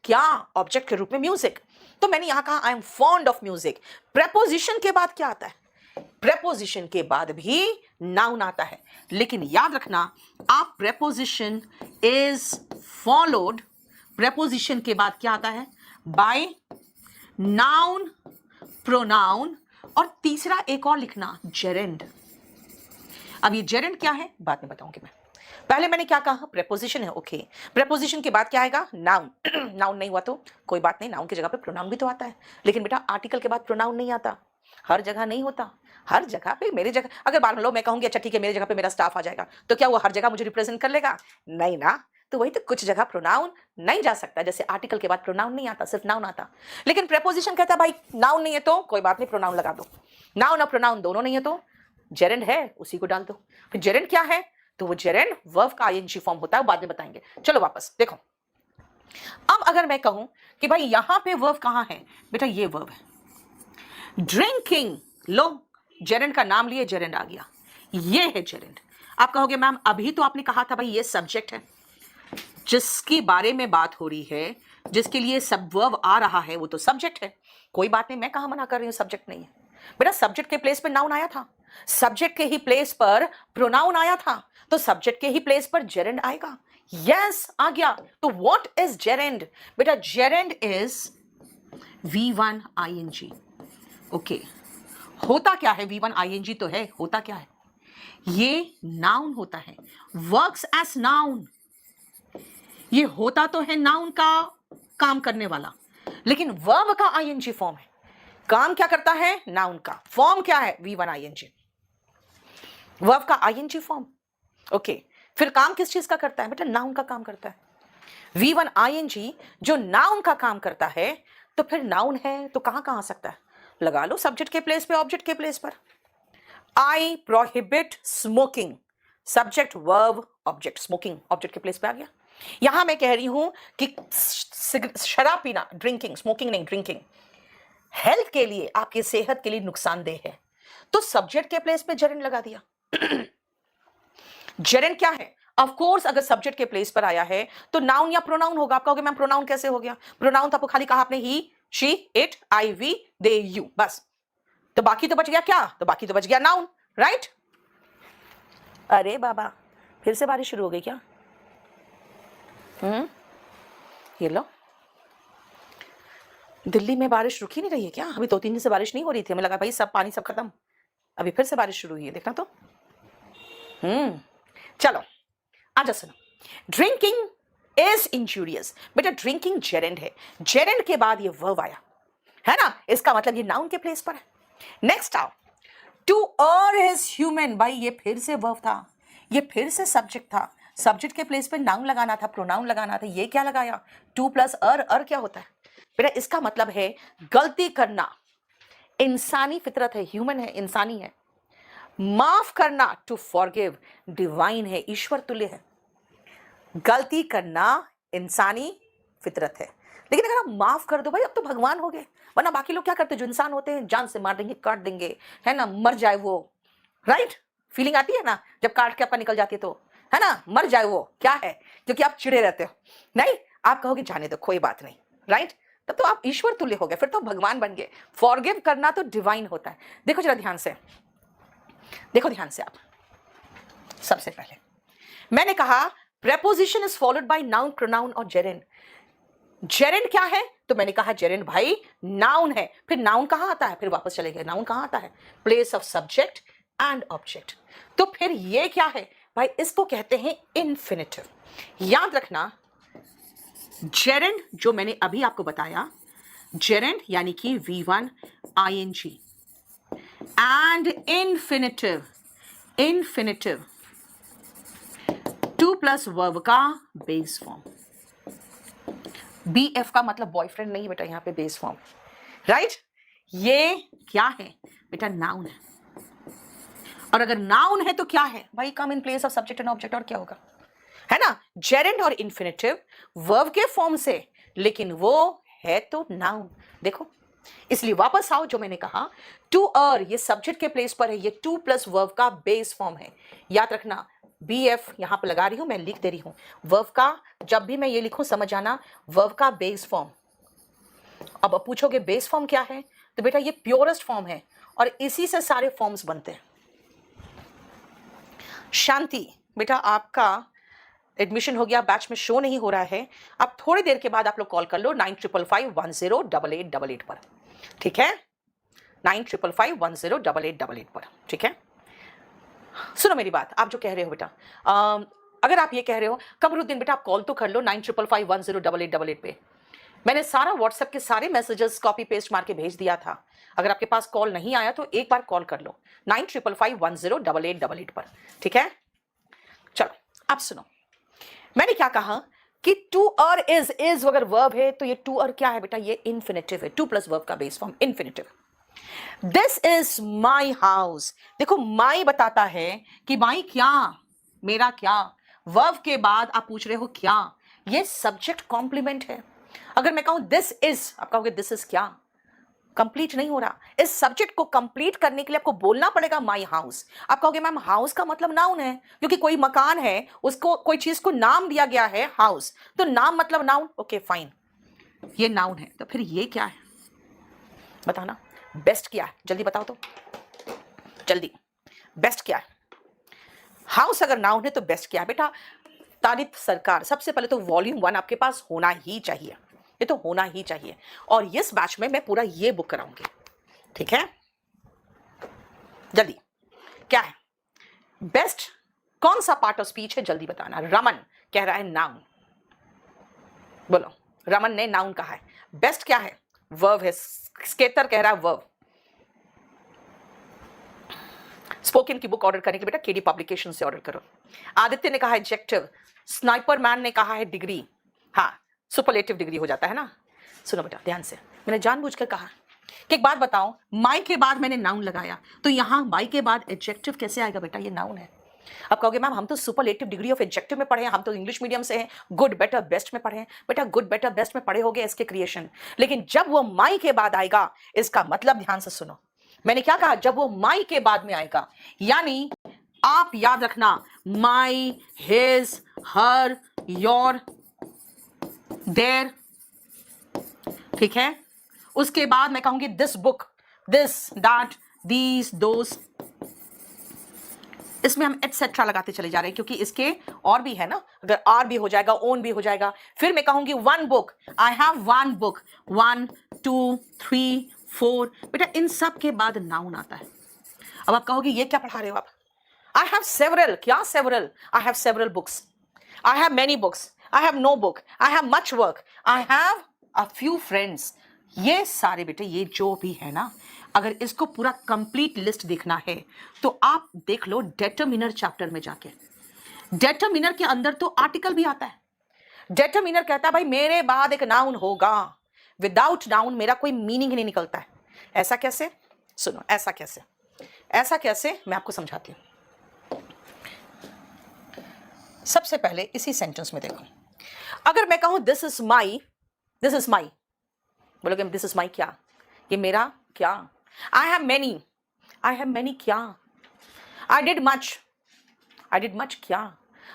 क्या ऑब्जेक्ट के रूप में म्यूजिक। तो मैंने यहां कहा I am fond of music. Preposition के बाद क्या आता है? प्रेपोजिशन के बाद भी नाउन आता है, लेकिन याद रखना आप प्रेपोजिशन इज फॉलोड, प्रेपोजिशन के बाद क्या आता है? बाय नाउन, प्रोनाउन, और तीसरा एक और लिखना जेरेंड। अब ये जेरेंड क्या है बाद में बताऊंगी मैं। पहले मैंने क्या कहा? प्रेपोजिशन है, ओके। प्रेपोजिशन के बाद क्या आएगा? नाउन। नाउन नहीं हुआ तो कोई बात नहीं, नाउन की जगह पे प्रोनाउन भी तो आता है। लेकिन बेटा आर्टिकल के बाद प्रोनाउन नहीं आता, हर जगह नहीं होता। हर जगह पे मेरी जगह, अगर मान लो मैं कहूंगी अच्छा ठीक है मेरी जगह पे मेरा स्टाफ आ जाएगा, तो क्या वो हर जगह मुझे रिप्रेजेंट कर लेगा? नहीं ना। तो वही तो, कुछ जगह प्रोनाउन नहीं जा सकता, जैसे आर्टिकल के बाद प्रोनाउन नहीं आता, सिर्फ नाउन आता। लेकिन प्रेपोजिशन कहता है भाई नाउन नहीं है तो कोई बात नहीं, प्रोनाउन लगा दो। नाउन और प्रोनाउन दोनों नहीं है तो जेरेंड है, उसी को डाल दो। फिर जेरेंड क्या है? तो वो जेरेंड वर्ब का आईएनजी फॉर्म होता है, बाद में बताएंगे। चलो वापस देखो। अब अगर मैं कहूं कि भाई यहां पे वर्ब कहां है? बेटा ये वर्ब है। ड्रिंकिंग, लो, जेरेंड का नाम लिए, जेरेंड आ गया, ये है जेरेंड। आप कहोगे मैम अभी तो आपने कहा था भाई ये सब्जेक्ट है, जिसके बारे में बात हो रही है, जिसके लिए सब वर्ब आ रहा है वो तो सब्जेक्ट है। कोई बात नहीं, मैं कहां मना कर रही हूं सब्जेक्ट नहीं है। बेटा सब्जेक्ट के प्लेस पर नाउन आया था, सब्जेक्ट के ही प्लेस पर प्रोनाउन आया था, तो सब्जेक्ट के ही प्लेस पर जेरेंड आएगा। यस आ गया। तो व्हाट इज जेरेंड? बेटा gerund is V1 ING। Okay, होता क्या है? V1 ING तो है, होता क्या है? ये नाउन होता है, वर्क्स एज नाउन। ये होता तो है नाउन का काम करने वाला, लेकिन वर्ब का ING फॉर्म है। काम क्या करता है? नाउन का। फॉर्म क्या है? V1 ING, वर्ब का ING फॉर्म। ओके, फिर काम किस चीज का करता है? बेटा नाउन का काम करता है। V1 ING जो नाउन का काम करता है, तो फिर नाउन है तो कहां कहां आ सकता है? लगा लो सब्जेक्ट के प्लेस पे, ऑब्जेक्ट के प्लेस पर। I prohibit smoking, subject verb object, smoking object के प्लेस पे आ गया। यहां मैं कह रही हूं कि शराब पीना, ड्रिंकिंग, स्मोकिंग नहीं, ड्रिंकिंग हेल्थ के लिए, आपकी सेहत के लिए नुकसानदेह है, तो सब्जेक्ट के प्लेस पे जेरेंड लगा दिया। जेरेंड क्या है? ऑफ कोर्स अगर सब्जेक्ट के प्लेस पर आया है तो नाउन या प्रोनाउन होगा। आप कहोगे मैम प्रोनाउन कैसे हो गया? प्रोनाउन तो आपको खाली कहा आपने he, she, it, I, we, they, you, बस। तो बाकी तो बच गया क्या? तो बाकी तो बच गया नाउन, राइट? अरे बाबा फिर से बारिश शुरू हो गई क्या? ये लो, दिल्ली में बारिश रुकी नहीं रही है क्या? अभी 2-3 दिन से बारिश नहीं हो रही थी, हमें लगा भाई सब पानी सब खत्म, अभी फिर से बारिश शुरू हुई है, देखना तो। चलो आजा सुनो। Drinking is injurious. बेटा ड्रिंकिंग जेरेंड है, जेरेंड के बाद ये वर्ब आया है ना, इसका मतलब ये नाउन के प्लेस पर है। नेक्स्ट आओ, टू अर्न इज ह्यूमन। भाई ये फिर से वर्ब था, ये फिर से सब्जेक्ट था, सब्जेक्ट के प्लेस पे नाउन लगाना था, प्रोनाउन लगाना था, ये क्या लगाया? टू प्लस अर क्या होता है? बेटा इसका मतलब है गलती करना, इंसानी फितरत है, ह्यूमन है, इंसानी है। माफ करना, टू फॉरगिव, डिवाइन है, ईश्वर तुल्य है। गलती करना इंसानी फितरत है, लेकिन अगर आप माफ कर दो भाई अब तो भगवान हो गए, वरना बाकी लोग क्या करते हैं? जो इंसान होते हैं जान से मार देंगे, काट देंगे, है ना, मर जाए वो, राइट? फीलिंग आती है ना जब काट के आपका निकल जाती है तो, है ना, मर जाए वो, क्या है? क्योंकि आप चिड़े रहते हो। नहीं, आप कहोगे जाने दो कोई बात नहीं, राइट? तब तो आप ईश्वर तुल्य हो गए, फिर तो भगवान बन गए। फॉरगिव करना तो डिवाइन होता है। देखो जरा ध्यान से, देखो ध्यान से आप। सबसे पहले मैंने कहा preposition is followed by noun, pronoun और जेरेंड। जेरेंड क्या है? तो मैंने कहा जेरेंड भाई नाउन है। फिर नाउन कहां आता है? फिर वापस चले गए, नाउन कहां आता है? Place of subject and object. तो फिर ये क्या है भाई? इसको कहते हैं इन्फिनिटिव। याद रखना, जेरेंड जो मैंने अभी आपको बताया, जेरेंड यानी कि V1 ING and infinitive, infinitive 2 plus verb का बेस फॉर्म। BF का मतलब बॉयफ्रेंड नहीं बेटा, यहां पे बेस फॉर्म, राइट? ये क्या है बेटा? नाउन है। और अगर नाउन है तो क्या है भाई? Come in place of subject and object, और क्या होगा? है ना, जेरेंड और इन्फिनिटिव वर्ब के फॉर्म से, लेकिन वो है तो नाउन। देखो, इसलिए वापस आओ, जो मैंने कहा टू अर ये सब्जेक्ट के प्लेस पर है, ये 2 प्लस वर्ब का बेस फॉर्म है। याद रखना, BF यहां पर लगा रही हूं, मैं लिख दे रही हूं वर्ब का, जब भी मैं ये लिखूं समझ आना, वर्ब का बेस फॉर्म। अब पूछोगे बेस फॉर्म क्या है? तो बेटा ये प्योरेस्ट फॉर्म है और इसी से सारे फॉर्म्स बनते हैं। शांति बेटा आपका एडमिशन हो गया, बैच में शो नहीं हो रहा है, अब थोड़ी देर के बाद आप लोग कॉल कर लो 9555108888 पर, ठीक है? 9555108888 पर, ठीक है? सुनो मेरी बात, आप जो कह रहे हो बेटा, अगर आप ये कह रहे हो कमरुद्दीन बेटा आप कॉल तो कर लो 9555108888 पे, मैंने सारा व्हाट्सएप के सारे मैसेजेस कॉपी पेस्ट मार के भेज दिया था। अगर आपके पास कॉल नहीं आया तो एक बार कॉल कर लो 9555108888 पर, ठीक है? चलो अब सुनो, मैंने क्या कहा कि टू और इज अगर वर्ब है तो ये टू और क्या है बेटा? ये इन्फिनिटिव है, 2 प्लस वर्ब का base form infinitive. This is my house. देखो माई बताता है कि माई क्या, मेरा क्या। वर्ब के बाद आप पूछ रहे हो क्या, ये सब्जेक्ट कॉम्प्लीमेंट है। अगर मैं कहूं दिस इज, आप कहोगे दिस इज क्या? कंप्लीट नहीं हो रहा। इस सब्जेक्ट को कंप्लीट करने के लिए आपको बोलना पड़ेगा माई हाउस। आप कहोगे मैम हाउस का मतलब नाउन है, क्योंकि कोई मकान है उसको कोई चीज को नाम दिया गया है हाउस, तो नाम मतलब नाउन। ओके फाइन, ये नाउन है, तो फिर ये क्या है बताना। बेस्ट क्या है जल्दी बताओ तो, जल्दी बेस्ट क्या है। हाउस अगर नाउन है तो बेस्ट क्या है बेटा। तारीफ सरकार, सबसे पहले तो वॉल्यूम 1 आपके पास होना ही चाहिए, ये तो होना ही चाहिए। और इस बैच में मैं पूरा ये बुक कराऊंगी, ठीक है। जल्दी क्या है बेस्ट, कौन सा पार्ट ऑफ स्पीच है जल्दी बताना। रमन कह रहा है नाउन, बोलो रमन ने नाउन कहा है। बेस्ट क्या है, वर्ब है। स्केतर कह रहा है वर्ब। स्पोकन की बुक ऑर्डर करने के बेटा केडी पब्लिकेशन से ऑर्डर करो। आदित्य ने कहा है एडजेक्टिव। स्नाइपर मैन ने कहा है डिग्री। हाँ सुपरलेटिव डिग्री हो जाता है ना। सुनो बेटा ध्यान से, मैंने जानबूझकर कहा कि एक बात बताओ, माई के बाद मैंने नाउन लगाया, तो यहां माई के बाद एडजेक्टिव कैसे आएगा बेटा, ये नाउन है। अब कहोगे मैम हम तो सुपरलेटिव डिग्री ऑफ एडजेक्टिव में पढ़े हैं, हम तो इंग्लिश मीडियम से हैं, गुड बेटर बेस्ट में पढ़े हैं। बेटा गुड बेटर बेस्ट में पढ़े होगे इसके क्रिएशन, लेकिन जब वो माई के बाद आएगा, इसका मतलब ध्यान से सुनो, मैंने क्या कहा, जब वो माई के बाद में आएगा, यानी आप याद रखना my, his, her, your, their, ठीक है। उसके बाद मैं कहूंगी this book, this, that, these, those, इसमें हम एटसेट्रा लगाते चले जा रहे हैं, क्योंकि इसके और भी है ना, अगर आर भी हो जाएगा, ओन भी हो जाएगा। फिर मैं कहूंगी one book, I have one book, 1 2 3 4, बेटा इन सब के बाद नाउन आता है। अब आप कहोगे ये क्या पढ़ा रहे हो आप। आई हैव सेवरल, क्या several, I have several books, I have many books, I have no book, I have much work, I have a few friends. ये सारे बेटे ये जो भी है ना, अगर इसको पूरा कंप्लीट लिस्ट देखना है तो आप देख लो डेटरमिनर चैप्टर में जाके। डेटरमिनर के अंदर तो आर्टिकल भी आता है। डेटरमिनर कहता है भाई मेरे बाद एक नाउन होगा, विदाउट नाउन मेरा कोई मीनिंग नहीं निकलता है। ऐसा कैसे, सुनो ऐसा कैसे, ऐसा कैसे मैं आपको समझाती हूं। सबसे पहले इसी सेंटेंस में देखो, अगर मैं कहूं this is my, this is my, बोलोगे दिस इज माई क्या, ये मेरा क्या। आई हैव मैनी क्या। आई डिड मच क्या,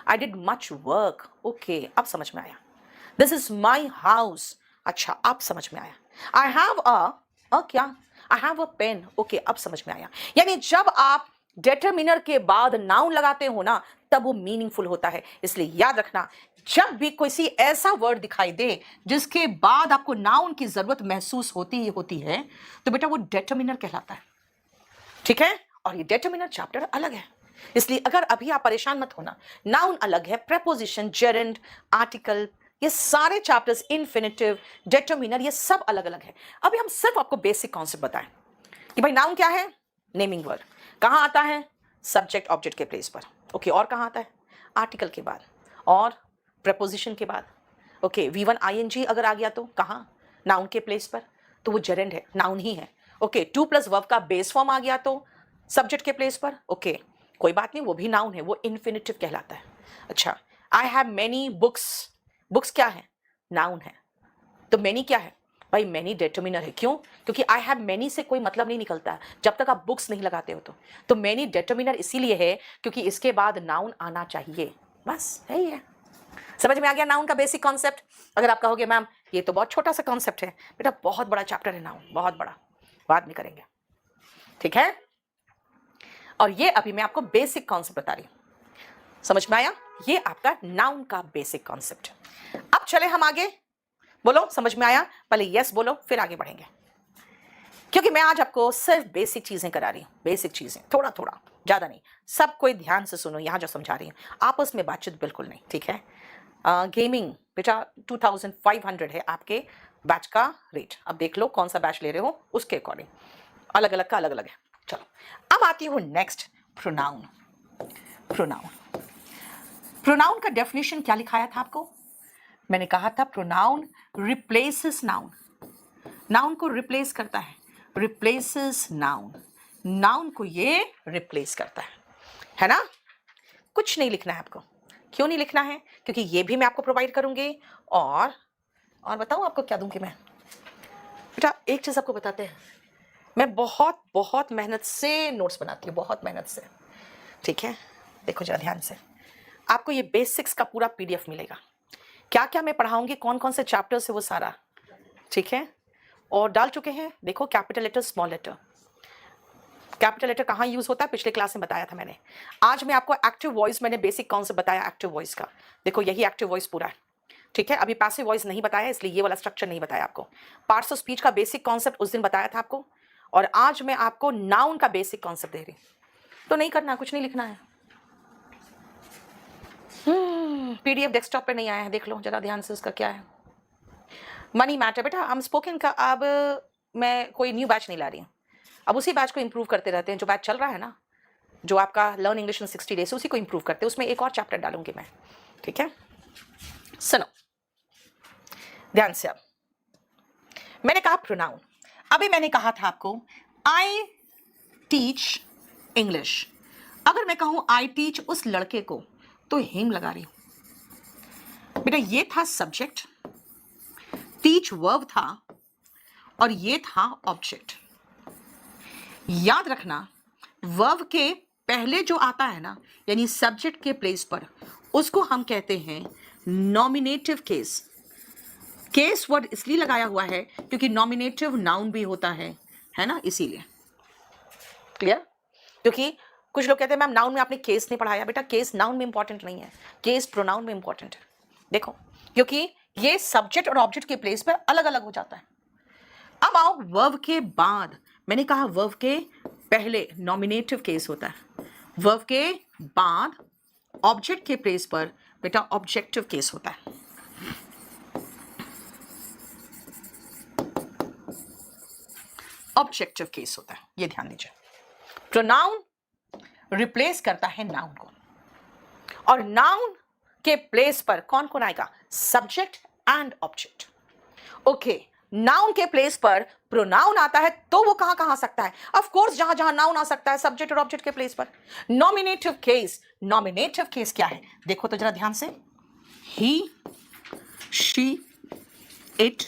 I did much work. Okay अब समझ में आया। दिस इज माई हाउस, अच्छा अब समझ में आया। आई हैव अ क्या, I have a pen. Okay अब समझ में आया। यानी जब आप डेटरमिनर के बाद नाउन लगाते हो ना, तब वो मीनिंगफुल होता है। इसलिए याद रखना, जब भी कोई ऐसा वर्ड दिखाई दे जिसके बाद आपको नाउन की जरूरत महसूस होती है, तो बेटा वो डेटरमिनर कहलाता है, ठीक है। और ये डेटरमिनर चैप्टर अलग है, इसलिए अगर अभी आप परेशान मत होना। नाउन अलग है, प्रेपोजिशन, जेरेंड, आर्टिकल, ये सारे चैप्टर्स, इन्फिनिटिव, डेटरमिनर, ये सब अलग अलग है। अभी हम सिर्फ आपको बेसिक कॉन्सेप्ट बताएं कि भाई नाउन क्या है। नेमिंग वर्ड कहां आता है, सब्जेक्ट ऑब्जेक्ट के प्लेस पर। ओके और कहां आता है, आर्टिकल के बाद और प्रेपोजिशन के बाद। ओके V1 ING अगर आ गया तो कहां, नाउन के प्लेस पर, तो वो जेरेंड है, नाउन ही है। ओके 2 प्लस वर्ब का बेस फॉर्म आ गया तो सब्जेक्ट के प्लेस पर। ओके कोई बात नहीं, वो भी नाउन है, वो इन्फिनिटिव कहलाता है। अच्छा आई हैव मेनी बुक्स, बुक्स क्या है, नाउन है। तो मेनी क्या है भाई, मेनी डेटरमिनर है। क्यों, क्योंकि आई हैव मेनी से कोई मतलब नहीं निकलता जब तक आप बुक्स नहीं लगाते हो। तो मेनी डेटरमिनर इसीलिए है क्योंकि इसके बाद नाउन आना चाहिए, बस यही है। समझ में आ गया नाउन का बेसिक कॉन्सेप्ट। अगर आप कहोगे मैम ये तो बहुत छोटा सा कॉन्सेप्ट है, बेटा बहुत बड़ा चैप्टर है नाउन, बहुत बड़ा, बाद में करेंगे, ठीक है। और ये अभी मैं आपको बेसिक कॉन्सेप्ट बता रही हूं, समझ में आया, ये आपका नाउन का बेसिक कॉन्सेप्ट। अब चले हम आगे, बोलो समझ में आया, पहले यस बोलो फिर आगे बढ़ेंगे, क्योंकि मैं आज आपको सिर्फ बेसिक चीजें करा रही हूं, बेसिक चीजें, थोड़ा थोड़ा, ज्यादा नहीं। सब कोई ध्यान से सुनो, यहां जो समझा रही हूं आपस में बातचीत बिल्कुल नहीं, ठीक है। गेमिंग बेटा 2500 है आपके बैच का रेट। अब देख लो कौन सा बैच ले रहे हो, उसके अकॉर्डिंग अलग अलग का अलग अलग है। चलो अब आती हूं नेक्स्ट, प्रोनाउन। प्रोनाउन, प्रोनाउन का डेफिनेशन क्या लिखाया था आपको, मैंने कहा था प्रोनाउन रिप्लेसेस नाउन, नाउन को रिप्लेस करता है, रिप्लेसेस नाउन, नाउन को ये रिप्लेस करता है ना। कुछ नहीं लिखना है आपको, क्यों नहीं लिखना है, क्योंकि ये भी मैं आपको प्रोवाइड करूंगी। और बताऊं आपको क्या दूंगी मैं, बेटा एक चीज आपको बताते हैं, मैं बहुत बहुत मेहनत से नोट्स बनाती हूँ, बहुत मेहनत से, ठीक है। देखो जरा ध्यान से, आपको ये बेसिक्स का पूरा पीडीएफ मिलेगा, क्या क्या मैं पढ़ाऊंगी, कौन कौन से चैप्टर्स है वो सारा, ठीक है। और डाल चुके हैं, देखो capital letter small letter, capital letter कहाँ यूज होता है पिछले क्लास में बताया था मैंने। आज मैं आपको एक्टिव वॉइस, मैंने बेसिक कॉन्सेप्ट बताया एक्टिव वॉइस का, देखो यही एक्टिव वॉइस पूरा है, ठीक है। अभी पैसिव वॉइस नहीं बताया, इसलिए ये वाला स्ट्रक्चर नहीं बताया आपको। पार्ट्स ऑफ स्पीच का बेसिक कॉन्सेप्ट उस दिन बताया था आपको, और आज मैं आपको नाउन का बेसिक कॉन्सेप्ट दे रही, तो नहीं करना, कुछ नहीं लिखना है। पीडीएफ डेस्कटॉप पे नहीं आया है, देख लो जरा ध्यान से उसका क्या है। मनी मैटर बेटा, हम स्पोकन का अब मैं कोई न्यू बैच नहीं ला रही हूँ, अब उसी बैच को इंप्रूव करते रहते हैं, जो बैच चल रहा है ना, जो आपका लर्न इंग्लिश इन 60 डेज, उसी को इंप्रूव करते हैं, उसमें एक और चैप्टर डालूंगी मैं, ठीक है। सुनो ध्यान से, अब मैंने कहा प्रोनाउन, अभी मैंने कहा था आपको आई टीच इंग्लिश, अगर मैं कहूं आई टीच उस लड़के को, तो हिम लगा रही हूं बेटा, ये था सब्जेक्ट, टीच वर्ब था, और ये था ऑब्जेक्ट। याद रखना वर्ब के पहले जो आता है ना, यानी सब्जेक्ट के प्लेस पर, उसको हम कहते हैं नॉमिनेटिव केस। केस वर्ड इसलिए लगाया हुआ है क्योंकि नॉमिनेटिव नाउन भी होता है ना, इसीलिए। क्लियर? क्योंकि कुछ लोग कहते हैं मैम नाउन में आपने केस नहीं पढ़ाया, बेटा केस नाउन में इंपॉर्टेंट नहीं है, केस प्रोनाउन में इंपॉर्टेंट है। देखो क्योंकि ये सब्जेक्ट और ऑब्जेक्ट के प्लेस पर अलग अलग हो जाता है। अब आओ वर्ब के बाद, मैंने कहा वर्ब के पहले नॉमिनेटिव केस होता है, वर्ब के बाद ऑब्जेक्ट के प्लेस पर बेटा ऑब्जेक्टिव केस होता है। ऑब्जेक्टिव केस होता है, ये ध्यान दीजिए। प्रोनाउन रिप्लेस करता है नाउन को, और नाउन के प्लेस पर कौन कौन आएगा, subject and object. Okay, noun के प्लेस पर प्रोनाउन आता है, तो वो कहां कहां आ सकता है, ऑफ कोर्स जहां जहां नाउन आ सकता है, सब्जेक्ट और ऑब्जेक्ट के प्लेस पर। नॉमिनेटिव केस, नॉमिनेटिव केस क्या है, देखो तो जरा ध्यान से, he, she, it,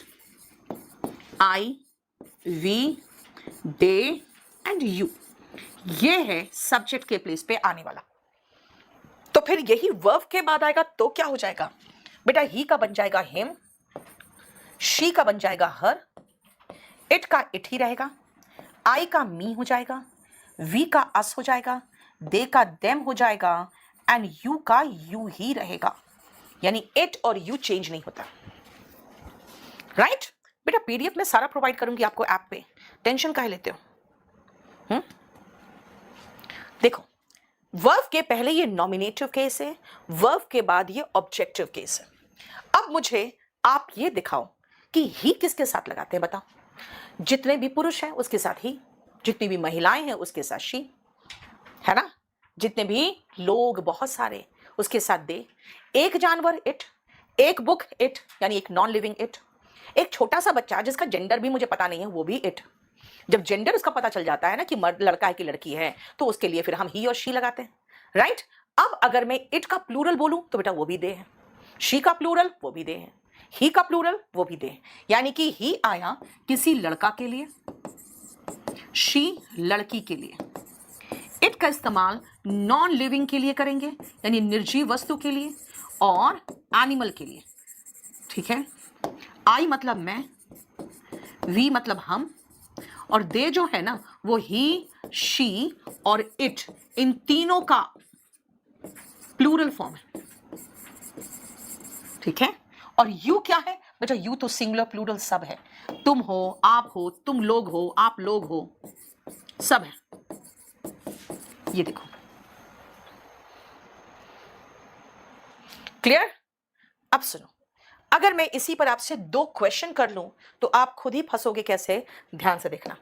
I, we, they and you, ये है सब्जेक्ट के प्लेस पे आने वाला। तो फिर यही वर्ब के बाद आएगा तो क्या हो जाएगा बेटा, ही का बन जाएगा हिम, शी का बन जाएगा हर, इट का इट ही रहेगा, आई का मी हो जाएगा, वी का अस हो जाएगा, दे का देम हो जाएगा, एंड यू का यू ही रहेगा। यानी इट और यू चेंज नहीं होता, राइट? बेटा पीडीएफ में सारा प्रोवाइड करूंगी आपको ऐप पे, टेंशन काहे लेते हो? देखो वर्ब के पहले ये नॉमिनेटिव केस है, वर्ब के बाद ये ऑब्जेक्टिव केस है। अब मुझे आप ये दिखाओ कि ही किसके साथ लगाते हैं, बताओ। जितने भी पुरुष हैं उसके साथ ही, जितनी भी महिलाएं हैं उसके साथ शी, है ना, जितने भी लोग बहुत सारे उसके साथ दे, एक जानवर इट, एक बुक इट, यानी एक नॉन लिविंग इट, एक छोटा सा बच्चा जिसका जेंडर भी मुझे पता नहीं है वो भी इट। जब जेंडर उसका पता चल जाता है ना कि मर्द लड़का है कि लड़की है, तो उसके लिए फिर हम ही और शी लगाते हैं, राइट? अब अगर मैं इट का प्लूरल बोलूं तो बेटा वो भी दे है, शी का प्लूरल वो भी दे है, ही का प्लूरल वो भी दे, यानी कि ही आया किसी लड़का के लिए, शी लड़की के लिए, इट का इस्तेमाल नॉन लिविंग के लिए करेंगे, यानी निर्जीव वस्तु के लिए, और एनिमल के लिए, ठीक है। आई मतलब मैं, वी मतलब हम, और दे जो है ना वो ही, शी और इट, इन तीनों का प्लूरल फॉर्म है, ठीक है। और यू क्या है बेटा, यू तो सिंगुलर प्लूरल सब है, तुम हो, आप हो, तुम लोग हो, आप लोग हो, सब है। ये देखो, क्लियर? अब सुनो, अगर मैं इसी पर आपसे 2 क्वेश्चन कर लूं तो आप खुद ही फंसोगे कैसे, ध्यान से देखना।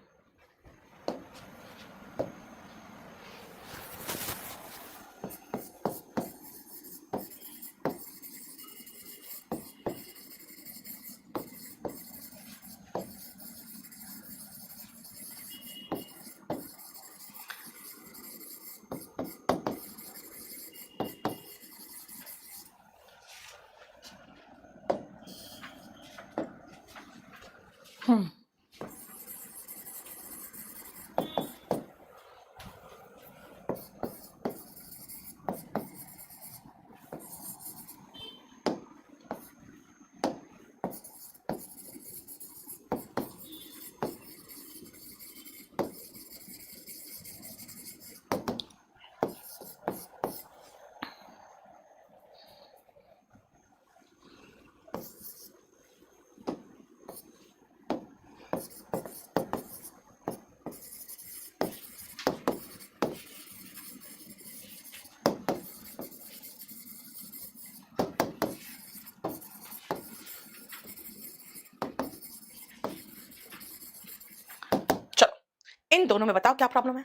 इन दोनों में बताओ क्या प्रॉब्लम है?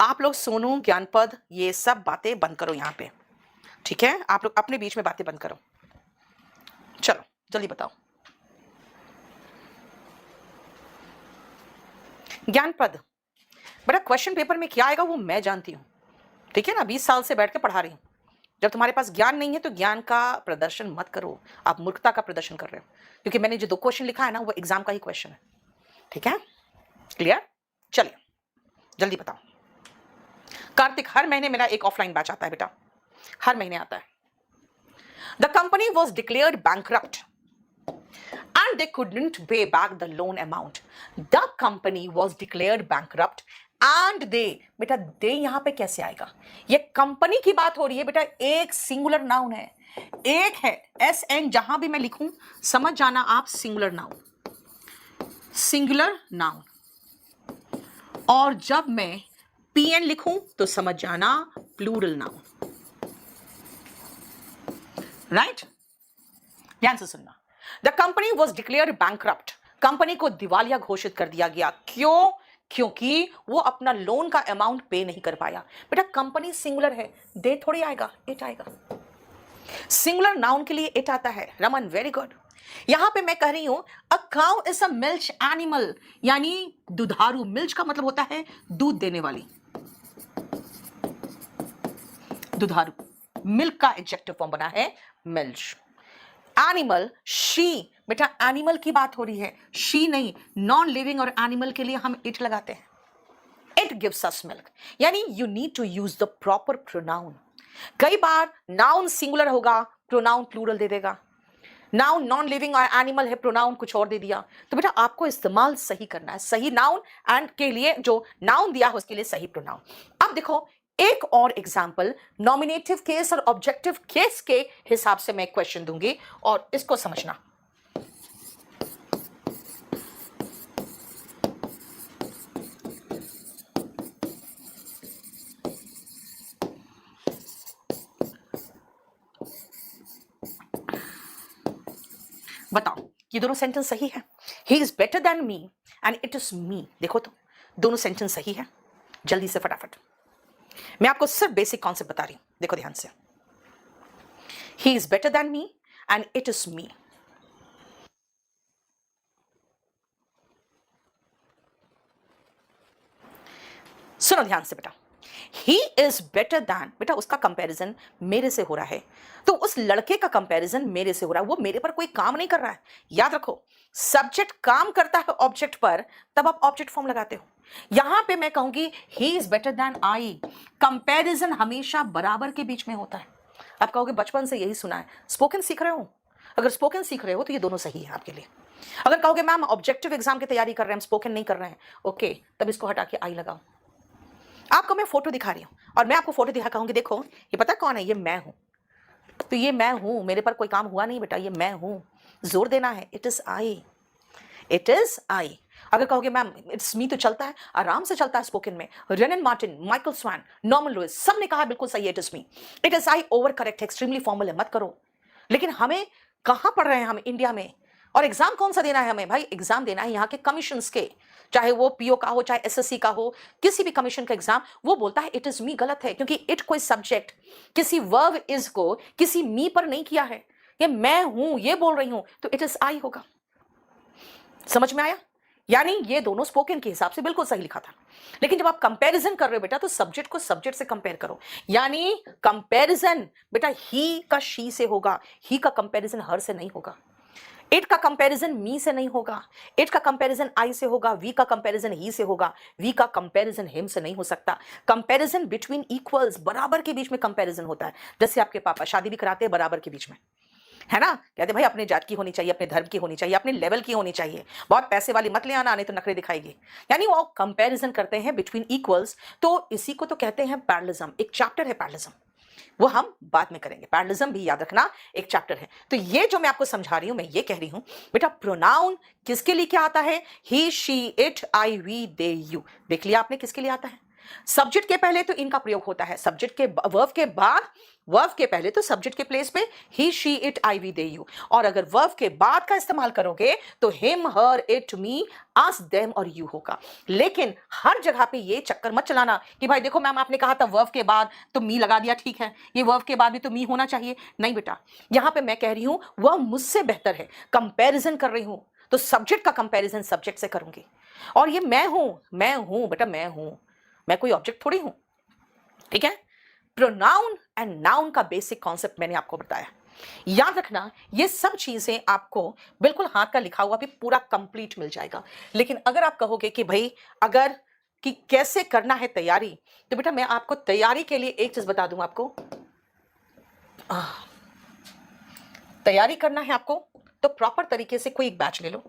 आप लोग सोनू, ज्ञानपद, ये सब बातें बंद करो यहाँ पे, ठीक है? आप लोग अपने बीच में बातें बंद करो। चलो जल्दी बताओ। ज्ञानपद, बेटा क्वेश्चन पेपर में क्या आएगा वो मैं जानती हूँ, ठीक है ना? 20 साल से बैठ के पढ़ा रही हूँ। जब तुम्हारे पास ज्ञान नहीं है तो ज्ञान का प्रदर्शन मत करो, आप मूर्खता का प्रदर्शन कर रहे हो, क्योंकि मैंने जो 2 क्वेश्चन लिखा है ना वो एग्जाम का ही क्वेश्चन है, ठीक है? क्लियर? चलिए जल्दी बताओ। कार्तिक, हर महीने मेरा एक ऑफलाइन बैच आता है बेटा, हर महीने आता है। The company was declared bankrupt and they couldn't pay back the loan amount. The company was declared bankrupt and they, बेटा they यहां पे कैसे आएगा? ये कंपनी की बात हो रही है बेटा, एक सिंगुलर नाउन है, एक है SN, जहां भी मैं लिखूं समझ जाना आप, सिंगुलर नाउन, सिंगुलर नाउन। और जब मैं PN लिखूं तो समझ जाना प्लूरल नाउन, राइट? ध्यान से सुनना। The company was declared bankrupt, company को दिवालिया घोषित कर दिया गया। क्यों? क्योंकि वो अपना लोन का अमाउंट पे नहीं कर पाया। बेटा कंपनी सिंगुलर है, दे थोड़ी आएगा, इट आएगा। सिंगुलर नाउन के लिए इट आता है। Raman, very good. यहां पे मैं कह रही हूं a cow is a milk animal, यानी दुधारू। मिल्क का मतलब होता है दूध देने वाली, दुधारू। मिल्क का एडजेक्टिव फॉर्म बना है मिल्क। एनिमल, शी, बेटा एनिमल की बात हो रही है, शी नहीं। नॉन लिविंग और एनिमल के लिए हम इट लगाते हैं। इट गिव्स अस मिल्क, यानी you need to use the proper pronoun. कई बार नाउन सिंगुलर होगा, प्रोनाउन प्लूरल दे देगा। नाउन नॉन लिविंग और एनिमल है, प्रोनाउन कुछ और दे दिया। तो बेटा आपको इस्तेमाल सही करना है, सही नाउन एंड के लिए जो नाउन दिया है उसके लिए सही प्रोनाउन। अब देखो एक और एग्जाम्पल, नॉमिनेटिव केस और ऑब्जेक्टिव केस के हिसाब से मैं क्वेश्चन दूंगी और इसको समझना। बताओ ये दोनों सेंटेंस सही है? ही is better than me and it is मी। देखो तो दोनों सेंटेंस सही है? जल्दी से फटाफट, मैं आपको सिर्फ बेसिक कॉन्सेप्ट बता रही हूं, देखो ध्यान से। ही is better than me and it is मी। सुनो ध्यान से बेटा, ही इज बेटर दैन, बेटा उसका कंपैरिजन मेरे से हो रहा है, तो उस लड़के का कंपैरिजन मेरे से हो रहा है, वो मेरे पर कोई काम नहीं कर रहा है। याद रखो सब्जेक्ट काम करता है ऑब्जेक्ट पर, तब आप ऑब्जेक्ट फॉर्म लगाते हो। यहां पे मैं कहूंगी he is better than I. Comparison हमेशा बराबर के बीच में होता है। आप कहोगे बचपन से यही सुना है, स्पोकन सीख रहे हो? अगर स्पोकन सीख रहे हो तो ये दोनों सही है आपके लिए। अगर कहोगे मैम ऑब्जेक्टिव एग्जाम की तैयारी कर रहे हैं, हम स्पोकन नहीं कर रहे हैं, ओके, तब इसको हटा के आई लगाओ। आपको मैं फोटो दिखा रही हूं और मैं आपको फोटो दिखा कहूंगी देखो ये पता कौन है, ये मैं हूं। तो ये मैं हूं, मेरे पर कोई काम हुआ नहीं बेटा, ये मैं हूं, जोर देना है, it is I, it is आई। अगर कहोगे मैम इट्स मी, तो चलता है, आराम से चलता है स्पोकन में। Wren and Martin, Michael Swan, Norman Lewis, सब ने कहा बिल्कुल सही है, it is me. It is I over correct, extremely formal है, मत करो। लेकिन हमें कहां पढ़ रहे हैं हम, इंडिया में, और एग्जाम कौन सा देना है हमें भाई? एग्जाम देना है यहाँ के कमीशंस के, चाहे वो पीओ का हो, चाहे एसएससी का हो, किसी भी कमीशन का एग्जाम। वो बोलता है इट इज मी, गलत है, क्योंकि इट कोई सब्जेक्ट किसी वर्ब इज को किसी मी पर नहीं किया है। ये मैं हूं, ये बोल रही हूं, तो इट इज आई होगा। समझ में आया? यानी ये दोनों स्पोकन के हिसाब से बिल्कुल सही लिखा था। लेकिन जब आप कंपैरिजन कर रहे हो बेटा, तो सब्जेक्ट को सब्जेक्ट से कंपेयर करो। यानी कंपैरिजन बेटा ही का शी से होगा, ही का कंपैरिजन हर से नहीं होगा, इट का कंपैरिजन मी से नहीं होगा, इट का कंपैरिजन आई से होगा, वी का कंपैरिजन ही से होगा, वी का कंपैरिजन हिम से नहीं हो सकता। कंपैरिजन बिटवीन इक्वल्स, बराबर के बीच में कंपैरिजन होता है। जैसे आपके पापा शादी भी कराते हैं बराबर के बीच में, है ना? कहते भाई अपने जात की होनी चाहिए, अपने धर्म की होनी चाहिए, अपने लेवल की होनी चाहिए, बहुत पैसे वाली मत ले आना, नहीं तो नखरे दिखाएगी। यानी वो कंपैरिजन करते हैं बिटवीन इक्वल्स। तो इसी को तो कहते हैं पैरेललिज्म। एक चैप्टर है पैरेललिज्म, वो हम बाद में करेंगे। पैरेललिज्म भी याद रखना एक चैप्टर है। तो ये जो मैं आपको समझा रही हूं, मैं ये कह रही हूं बेटा प्रोनाउन किसके लिए क्या आता है? He, she, it, I, we, they, you. देख लिया आपने किसके लिए आता है? सब्जेक्ट के पहले तो इनका प्रयोग होता है, सब्जेक्ट के वर्ब के बाद, वर्ब के पहले तो सब्जेक्ट के प्लेस पे he she it I we they you, और अगर वर्ब के बाद का इस्तेमाल करोगे तो him her it me us them और यू होगा। लेकिन हर जगह पे ये चक्कर मत चलाना कि भाई देखो मैम आपने कहा था वर्ब के बाद तो मी लगा दिया, ठीक है, ये वर्ब के बाद भी तो मी होना चाहिए। नहीं बेटा, यहां पे मैं कह रही हूं वह मुझसे बेहतर है, कंपैरिजन कर रही हूं, तो सब्जेक्ट का कंपैरिजन सब्जेक्ट से करूंगी। और ये मैं हूं बेटा, मैं कोई ऑब्जेक्ट थोड़ी हूं, ठीक है। प्रोनाउन एंड नाउन का बेसिक कॉन्सेप्ट मैंने आपको बताया, याद रखना। ये सब चीजें आपको बिल्कुल हाथ का लिखा हुआ भी पूरा कंप्लीट मिल जाएगा। लेकिन अगर आप कहोगे कि भाई अगर कि कैसे करना है तैयारी, तो बेटा मैं आपको तैयारी के लिए एक चीज बता दूं आपको, तैयारी करना है आपको तो प्रॉपर तरीके से कोई एक बैच ले लो।